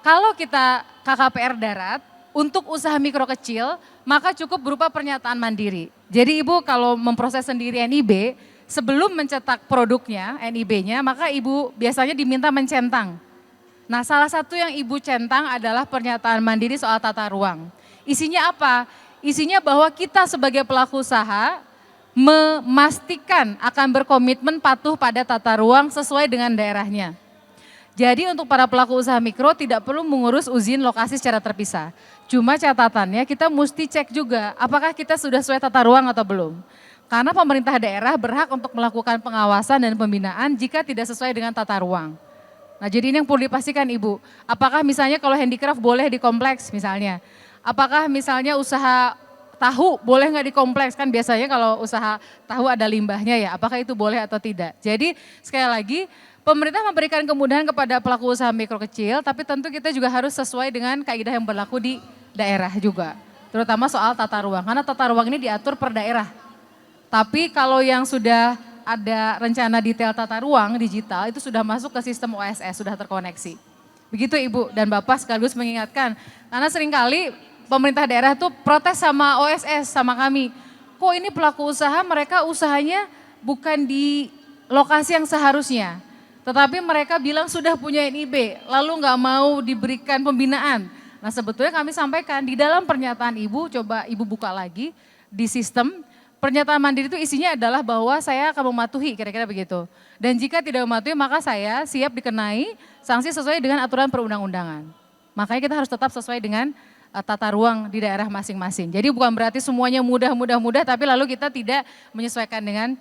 Kalau kita KKPR darat, untuk usaha mikro kecil, maka cukup berupa pernyataan mandiri. Jadi Ibu kalau memproses sendiri NIB, sebelum mencetak produknya, NIB-nya, maka Ibu biasanya diminta mencentang. Nah salah satu yang Ibu centang adalah pernyataan mandiri soal tata ruang. Isinya apa? Isinya bahwa kita sebagai pelaku usaha memastikan akan berkomitmen patuh pada tata ruang sesuai dengan daerahnya. Jadi untuk para pelaku usaha mikro tidak perlu mengurus izin lokasi secara terpisah. Cuma catatannya kita mesti cek juga apakah kita sudah sesuai tata ruang atau belum. Karena pemerintah daerah berhak untuk melakukan pengawasan dan pembinaan jika tidak sesuai dengan tata ruang. Nah jadi ini yang perlu dipastikan Ibu. Apakah misalnya kalau handicraft boleh di kompleks misalnya. Apakah misalnya usaha tahu boleh nggak di kompleks? Kan biasanya kalau usaha tahu ada limbahnya ya. Apakah itu boleh atau tidak? Jadi sekali lagi pemerintah memberikan kemudahan kepada pelaku usaha mikro kecil. Tapi tentu kita juga harus sesuai dengan kaidah yang berlaku di daerah juga. Terutama soal tata ruang. Karena tata ruang ini diatur per daerah. Tapi kalau yang sudah ada rencana detail tata ruang digital itu sudah masuk ke sistem OSS, sudah terkoneksi. Begitu Ibu dan Bapak sekaligus mengingatkan. Karena seringkali pemerintah daerah tuh protes sama OSS, sama kami. Kok ini pelaku usaha mereka usahanya bukan di lokasi yang seharusnya. Tetapi mereka bilang sudah punya NIB, lalu nggak mau diberikan pembinaan. Nah sebetulnya kami sampaikan di dalam pernyataan Ibu, coba Ibu buka lagi di sistem. Pernyataan mandiri itu isinya adalah bahwa saya akan mematuhi kira-kira begitu. Dan jika tidak mematuhi maka saya siap dikenai sanksi sesuai dengan aturan perundang-undangan. Makanya kita harus tetap sesuai dengan tata ruang di daerah masing-masing. Jadi bukan berarti semuanya mudah tapi lalu kita tidak menyesuaikan dengan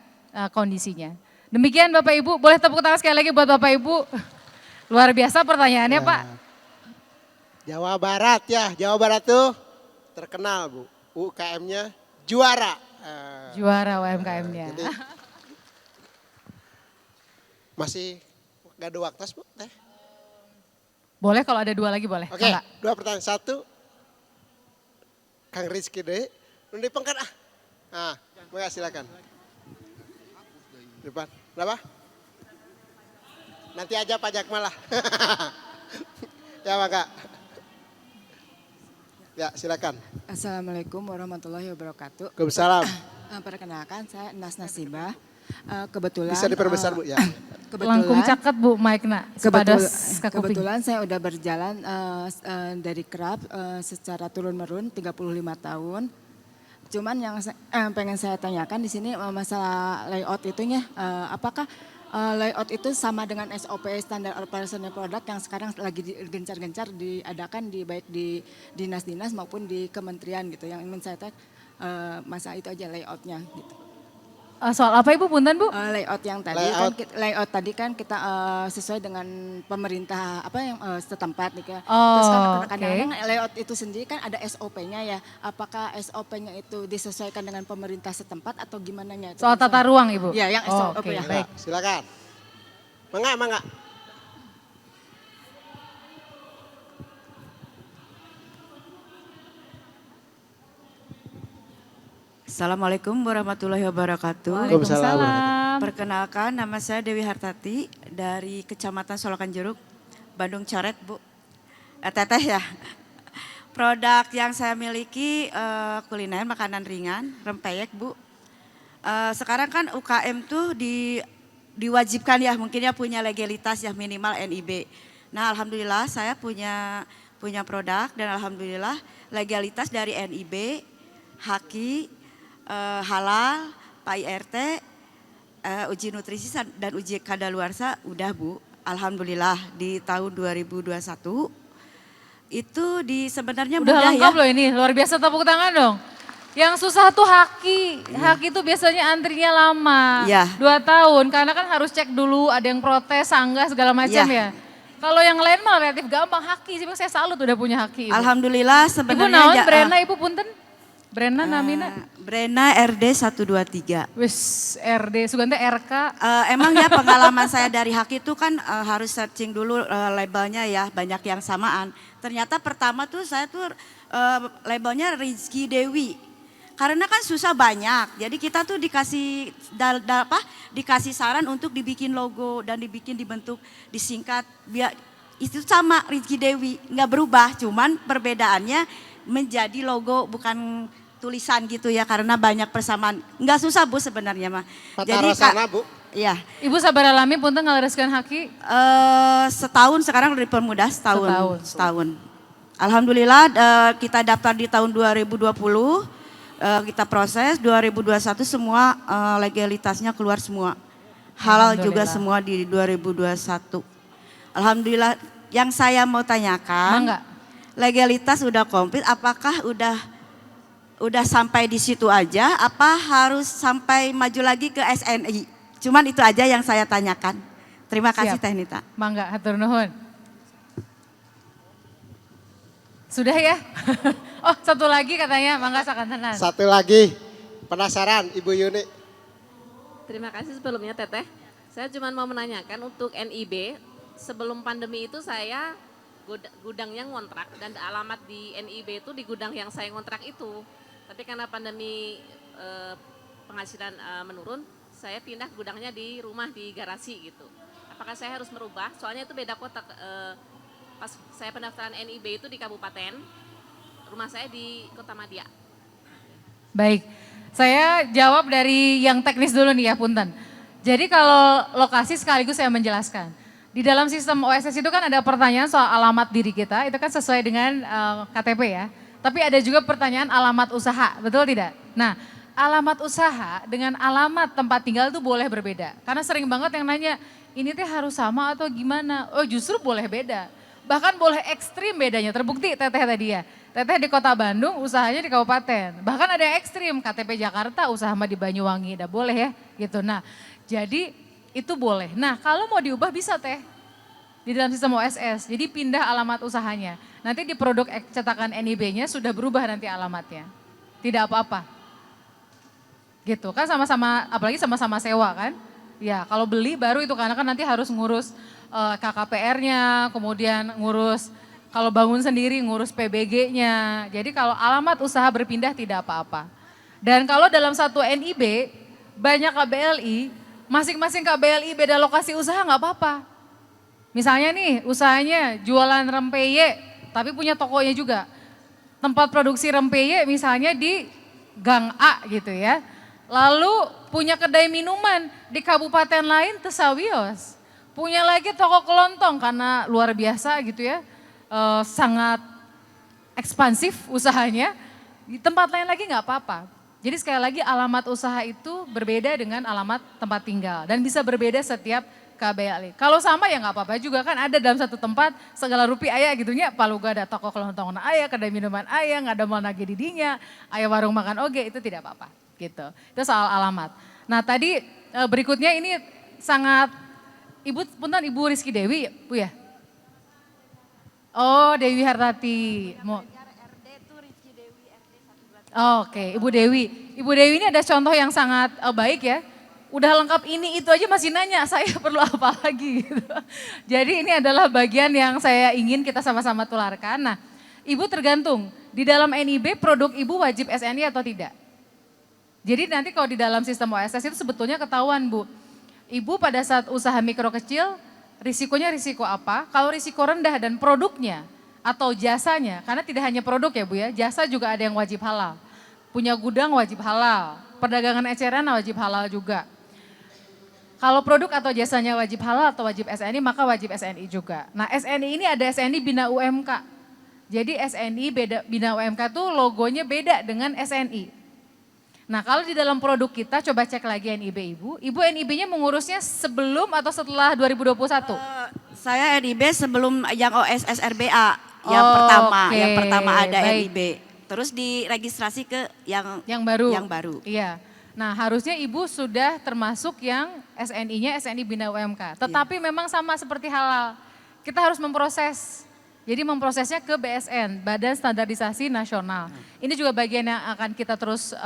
kondisinya. Demikian Bapak Ibu, boleh tepuk tangan sekali lagi buat Bapak Ibu. Luar biasa pertanyaannya Pak. Jawa Barat ya, Jawa Barat tuh terkenal Bu, UKM-nya juara. Juara UMKM-nya. Jadi, masih gak ada waktu Bu? Boleh kalau ada 2 lagi boleh. Oke, 2 pertanyaan. 1, Kang Rizky deh, nanti pengkat ah. Nah, boleh silakan. Depan, berapa? Nanti aja pajak malah. Ya Kak. Ya silakan. Assalamualaikum warahmatullahi wabarakatuh. Waalaikumsalam. Perkenalkan, saya Nas Nasibah. Kebetulan Bisa diperbesar Bu ya. Langkung caket Bu mic nak. Kebetulan saya udah berjalan dari kerap secara turun-menurun 35 tahun. Cuman yang pengen saya tanyakan di sini masalah layout itunya, apakah layout itu sama dengan SOP standar operasional produk yang sekarang lagi gencar-gencar diadakan baik di dinas-dinas maupun di kementerian gitu. Yang ingin saya tanya masalah itu aja layoutnya gitu. Soal apa Ibu punten Bu? Layout yang tadi layout tadi kan kita sesuai dengan pemerintah yang setempat nih kan. Terus kan kadang-kadang layout itu sendiri kan ada SOP-nya ya. Apakah SOP-nya itu disesuaikan dengan pemerintah setempat atau gimana nya? Soal tata ruang Ibu? Iya, yang SOP ya. Baik. Silakan. Mangga. Assalamualaikum warahmatullahi wabarakatuh. Waalaikumsalam. Perkenalkan, nama saya Dewi Hartati dari Kecamatan Solokan Jeruk, Bandung Coret, Bu. Teteh ya. Produk yang saya miliki kuliner, makanan ringan, rempeyek, Bu. Sekarang kan UKM tuh diwajibkan ya, mungkin ya punya legalitas ya minimal NIB. Nah, alhamdulillah saya punya produk dan alhamdulillah legalitas dari NIB, Haki, halal, Pak IRT, uji nutrisi dan uji kadaluarsa udah Bu. Alhamdulillah di tahun 2021 itu sebenarnya Udah mudah lengkap ya. loh ini, luar biasa tepuk tangan dong. Yang susah tuh Haki. Haki itu biasanya antrinya lama. Iya. 2 tahun karena kan harus cek dulu ada yang protes, sanggah segala macam Iya. ya. Kalau yang lain mah relatif gampang Haki sih, saya salut udah punya Haki. Ibu. Alhamdulillah Ibu sebenarnya naon Brena Ibu punten? Brena namina? Brena RD 123. Wis RD, Sugante RK. Emang ya pengalaman saya dari Haki itu kan harus searching dulu labelnya ya, banyak yang samaan. Ternyata pertama tuh saya tuh labelnya Rizky Dewi. Karena kan susah banyak, jadi kita tuh dikasih dikasih saran untuk dibikin logo dan dibentuk, disingkat. Biar itu sama Rizky Dewi, nggak berubah, cuman perbedaannya menjadi logo bukan tulisan gitu ya, karena banyak persamaan. Nggak susah Bu sebenarnya mah. Jadi sana Bu. Iya. Ibu sabar alami punten ngalereskeun Haki. Setahun sekarang dipermudah setahun. Alhamdulillah kita daftar di tahun 2020, kita proses 2021 semua legalitasnya keluar semua. Halal juga semua di 2021. Alhamdulillah. Yang saya mau tanyakan, Mangga. Legalitas udah komplit, apakah udah sampai di situ aja, apa harus sampai maju lagi ke SNI? Cuman itu aja yang saya tanyakan. Terima kasih Teh Nita. Mangga, hatur nuhun. Sudah ya? Oh, satu lagi katanya, mangga sakantenan. Satu lagi, penasaran Ibu Yuni. Terima kasih sebelumnya Teteh. Saya cuma mau menanyakan untuk NIB, sebelum pandemi itu saya gudangnya ngontrak dan alamat di NIB itu di gudang yang saya ngontrak itu. Tapi karena pandemi penghasilan menurun, saya pindah gudangnya di rumah di garasi gitu. Apakah saya harus merubah? Soalnya itu beda kota. Pas saya pendaftaran NIB itu di kabupaten, rumah saya di Kota Madia. Baik, saya jawab dari yang teknis dulu nih ya punten. Jadi kalau lokasi sekaligus saya menjelaskan. Di dalam sistem OSS itu kan ada pertanyaan soal alamat diri kita, itu kan sesuai dengan KTP ya. Tapi ada juga pertanyaan alamat usaha, betul tidak? Nah, alamat usaha dengan alamat tempat tinggal itu boleh berbeda. Karena sering banget yang nanya, ini teh harus sama atau gimana? Oh justru boleh beda. Bahkan boleh ekstrim bedanya, terbukti Teteh tadi ya. Teteh di Kota Bandung, usahanya di kabupaten. Bahkan ada yang ekstrim, KTP Jakarta, usaha mah di Banyuwangi, udah boleh ya gitu. Nah, jadi itu boleh. Nah kalau mau diubah bisa Teh di dalam sistem OSS. Jadi pindah alamat usahanya. Nanti di produk cetakan NIB-nya sudah berubah nanti alamatnya. Tidak apa-apa. Gitu kan sama-sama, apalagi sama-sama sewa kan. Ya kalau beli baru itu karena kan nanti harus ngurus KKPR-nya, kemudian ngurus kalau bangun sendiri ngurus PBG-nya. Jadi kalau alamat usaha berpindah tidak apa-apa. Dan kalau dalam satu NIB banyak KBLI, masing-masing KBLI beda lokasi usaha nggak apa-apa. Misalnya nih usahanya jualan rempeyek tapi punya tokonya juga. Tempat produksi rempeyek misalnya di Gang A gitu ya. Lalu punya kedai minuman di kabupaten lain tesawios. Punya lagi toko kelontong karena luar biasa gitu ya. Sangat ekspansif usahanya. Di tempat lain lagi nggak apa-apa. Jadi sekali lagi alamat usaha itu berbeda dengan alamat tempat tinggal. Dan bisa berbeda setiap KBLI. Kalau sama ya nggak apa-apa juga kan ada dalam satu tempat segala rupiah ayah gitunya. Paluga ada toko kelontong ayah, kedai minuman ayah, nggak ada mal nagi didinya, ayah warung makan oge itu tidak apa-apa gitu. Itu soal alamat. Nah tadi berikutnya ini sangat, Ibu punten Ibu Rizky Dewi Bu ya? Oh Dewi Hartati. Oke, Ibu Dewi. Ibu Dewi ini ada contoh yang sangat baik ya. Udah lengkap ini itu aja masih nanya, saya perlu apa lagi gitu. Jadi ini adalah bagian yang saya ingin kita sama-sama tularkan. Nah, Ibu tergantung, di dalam NIB produk Ibu wajib SNI atau tidak? Jadi nanti kalau di dalam sistem OSS itu sebetulnya ketahuan Bu. Ibu pada saat usaha mikro kecil, risikonya risiko apa? Kalau risiko rendah dan produknya atau jasanya, karena tidak hanya produk ya Bu ya, jasa juga ada yang wajib halal. Punya gudang wajib halal, perdagangan eceran wajib halal juga. Kalau produk atau jasanya wajib halal atau wajib SNI, maka wajib SNI juga. Nah SNI ini ada SNI Bina UMK. Jadi SNI Bina UMK tuh logonya beda dengan SNI. Nah kalau di dalam produk kita coba cek lagi NIB Ibu. Ibu NIB-nya mengurusnya sebelum atau setelah 2021? Saya NIB sebelum yang OSS RBA yang pertama, oke, yang pertama ada baik. NIB. Terus diregistrasi ke yang baru. Yang baru. Iya. Nah harusnya Ibu sudah termasuk yang SNI-nya SNI Bina UMK. Tetapi memang sama seperti halal. Kita harus memproses. Jadi memprosesnya ke BSN, Badan Standarisasi Nasional. Ini juga bagian yang akan kita terus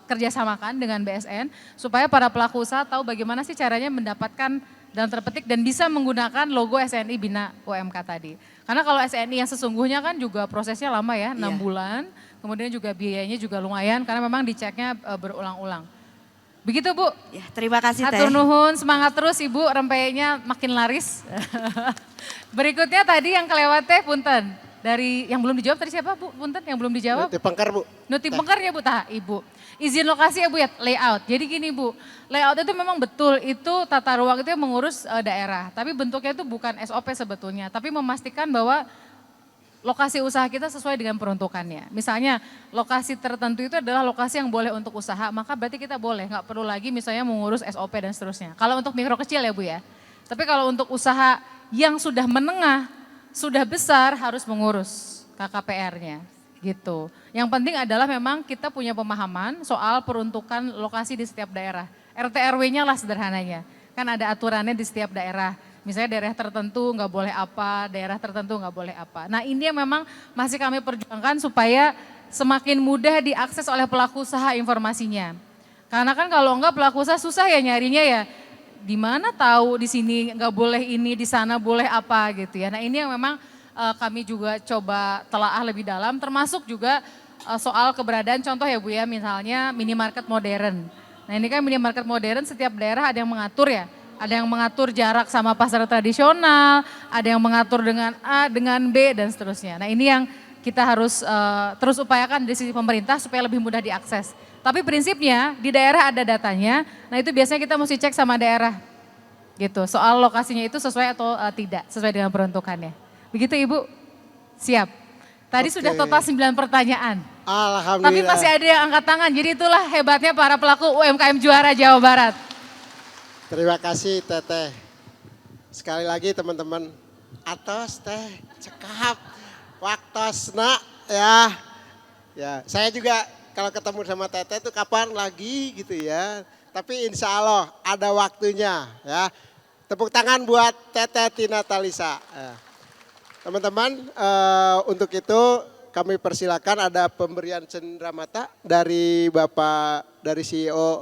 kerjasamakan dengan BSN. Supaya para pelaku usaha tahu bagaimana sih caranya mendapatkan dalam terpetik dan bisa menggunakan logo SNI Bina UMK tadi. Karena kalau SNI yang sesungguhnya kan juga prosesnya lama ya, 6 bulan. Kemudian juga biayanya juga lumayan karena memang diceknya berulang-ulang. Begitu Bu. Ya, terima kasih Teh. Hatur nuhun, semangat terus Ibu, rempeyenya makin laris. Berikutnya tadi yang kelewat Teh punten. Dari yang belum dijawab tadi siapa Bu? Punten yang belum dijawab? Nuti Pengkar Bu. Nuti Pengkar ya Bu, tah Ibu. Izin lokasi ya Bu ya, layout. Jadi gini Bu, layout itu memang betul, itu tata ruang itu yang mengurus daerah. Tapi bentuknya itu bukan SOP sebetulnya, tapi memastikan bahwa lokasi usaha kita sesuai dengan peruntukannya. Misalnya lokasi tertentu itu adalah lokasi yang boleh untuk usaha, maka berarti kita boleh, nggak perlu lagi misalnya mengurus SOP dan seterusnya. Kalau untuk mikro kecil ya Bu ya. Tapi kalau untuk usaha yang sudah menengah, sudah besar harus mengurus KKPR-nya gitu. Yang penting adalah memang kita punya pemahaman soal peruntukan lokasi di setiap daerah. RT RW-nya lah sederhananya. Kan ada aturannya di setiap daerah. Misalnya daerah tertentu nggak boleh apa, daerah tertentu nggak boleh apa. Nah ini yang memang masih kami perjuangkan supaya semakin mudah diakses oleh pelaku usaha informasinya. Karena kan kalau enggak pelaku usaha susah ya nyarinya ya. Di mana tahu di sini nggak boleh ini, di sana boleh apa gitu ya. Nah ini yang memang kami juga coba telaah lebih dalam, termasuk juga soal keberadaan contoh ya Bu ya, misalnya minimarket modern. Nah ini kan minimarket modern setiap daerah ada yang mengatur ya. Ada yang mengatur jarak sama pasar tradisional, ada yang mengatur dengan A, dengan B, dan seterusnya. Nah ini yang kita harus terus upayakan dari sisi pemerintah supaya lebih mudah diakses. Tapi prinsipnya di daerah ada datanya, nah itu biasanya kita mesti cek sama daerah. Gitu, soal lokasinya itu sesuai atau tidak, sesuai dengan peruntukannya. Begitu Ibu? Siap. Tadi sudah total 9 pertanyaan. Alhamdulillah. Tapi masih ada yang angkat tangan, jadi itulah hebatnya para pelaku UMKM juara Jawa Barat. Terima kasih Teteh. Sekali lagi teman-teman, atos Teh cekap, waktosna ya. Ya, saya juga kalau ketemu sama Teteh itu kapan lagi gitu ya. Tapi insya Allah ada waktunya ya. Tepuk tangan buat Teteh Tina Talisa. Ya. Teman-teman, untuk itu kami persilakan ada pemberian cenderamata dari Bapak, dari CEO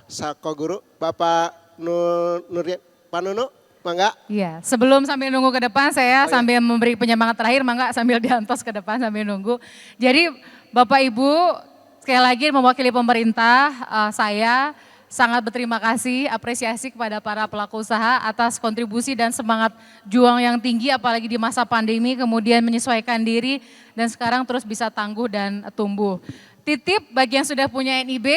Sako Guru, Bapak Pak Nunu, mangga. Iya, sebelum sambil nunggu ke depan saya sambil memberi penyemangat terakhir, mangga sambil diantos ke depan sambil nunggu. Jadi Bapak Ibu sekali lagi mewakili pemerintah, saya sangat berterima kasih, apresiasi kepada para pelaku usaha atas kontribusi dan semangat juang yang tinggi apalagi di masa pandemi, kemudian menyesuaikan diri dan sekarang terus bisa tangguh dan tumbuh. Titip bagi yang sudah punya NIB,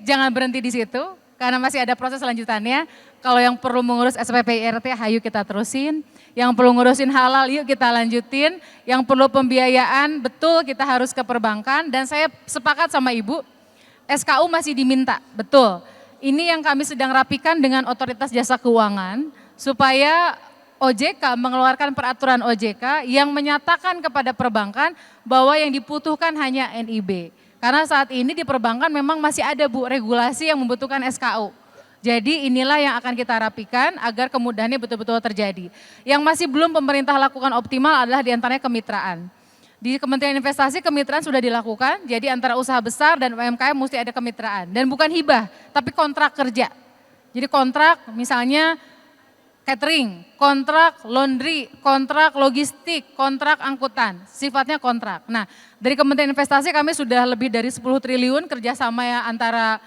jangan berhenti di situ karena masih ada proses selanjutannya. Kalau yang perlu mengurus SPP IRT, hayu kita terusin. Yang perlu ngurusin halal, yuk kita lanjutin. Yang perlu pembiayaan, betul kita harus ke perbankan. Dan saya sepakat sama Ibu, SKU masih diminta, betul. Ini yang kami sedang rapikan dengan Otoritas Jasa Keuangan, supaya OJK mengeluarkan peraturan OJK yang menyatakan kepada perbankan bahwa yang dibutuhkan hanya NIB. Karena saat ini di perbankan memang masih ada Bu regulasi yang membutuhkan SKU. Jadi inilah yang akan kita rapikan agar kemudahannya betul-betul terjadi. Yang masih belum pemerintah lakukan optimal adalah diantaranya kemitraan. Di Kementerian Investasi kemitraan sudah dilakukan, jadi antara usaha besar dan UMKM mesti ada kemitraan. Dan bukan hibah, tapi kontrak kerja. Jadi kontrak misalnya catering, kontrak laundry, kontrak logistik, kontrak angkutan, sifatnya kontrak. Nah, dari Kementerian Investasi kami sudah lebih dari 10 triliun kerjasama ya antara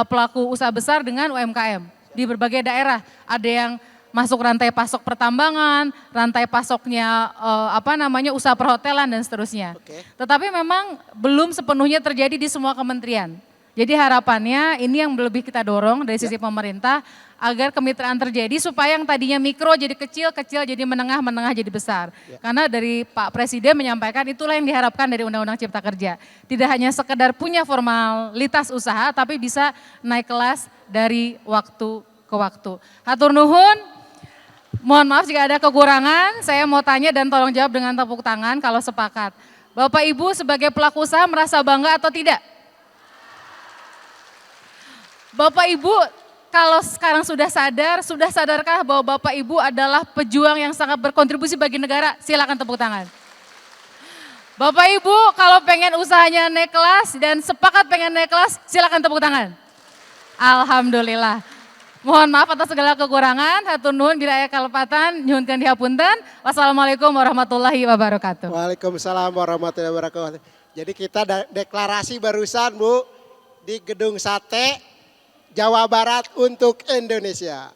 pelaku usaha besar dengan UMKM di berbagai daerah. Ada yang masuk rantai pasok pertambangan, rantai pasoknya usaha perhotelan dan seterusnya. Tetapi memang belum sepenuhnya terjadi di semua kementerian. Jadi harapannya ini yang lebih kita dorong dari sisi pemerintah agar kemitraan terjadi supaya yang tadinya mikro jadi kecil, kecil jadi menengah, menengah jadi besar. Karena dari Pak Presiden menyampaikan itulah yang diharapkan dari Undang-Undang Cipta Kerja. Tidak hanya sekedar punya formalitas usaha tapi bisa naik kelas dari waktu ke waktu. Hatur nuhun, mohon maaf jika ada kekurangan, saya mau tanya dan tolong jawab dengan tepuk tangan kalau sepakat. Bapak Ibu sebagai pelaku usaha merasa bangga atau tidak? Bapak Ibu kalau sekarang sudah sadarkah bahwa Bapak Ibu adalah pejuang yang sangat berkontribusi bagi negara? Silakan tepuk tangan. Bapak Ibu kalau pengen usahanya naik kelas dan sepakat pengen naik kelas, silakan tepuk tangan. Alhamdulillah. Mohon maaf atas segala kekurangan, hatur nuhun bila aya kalepatan, nyuhunkeun dihapunten. Wassalamualaikum warahmatullahi wabarakatuh. Waalaikumsalam warahmatullahi wabarakatuh. Jadi kita deklarasi barusan Bu di Gedung Sate Jawa Barat untuk Indonesia.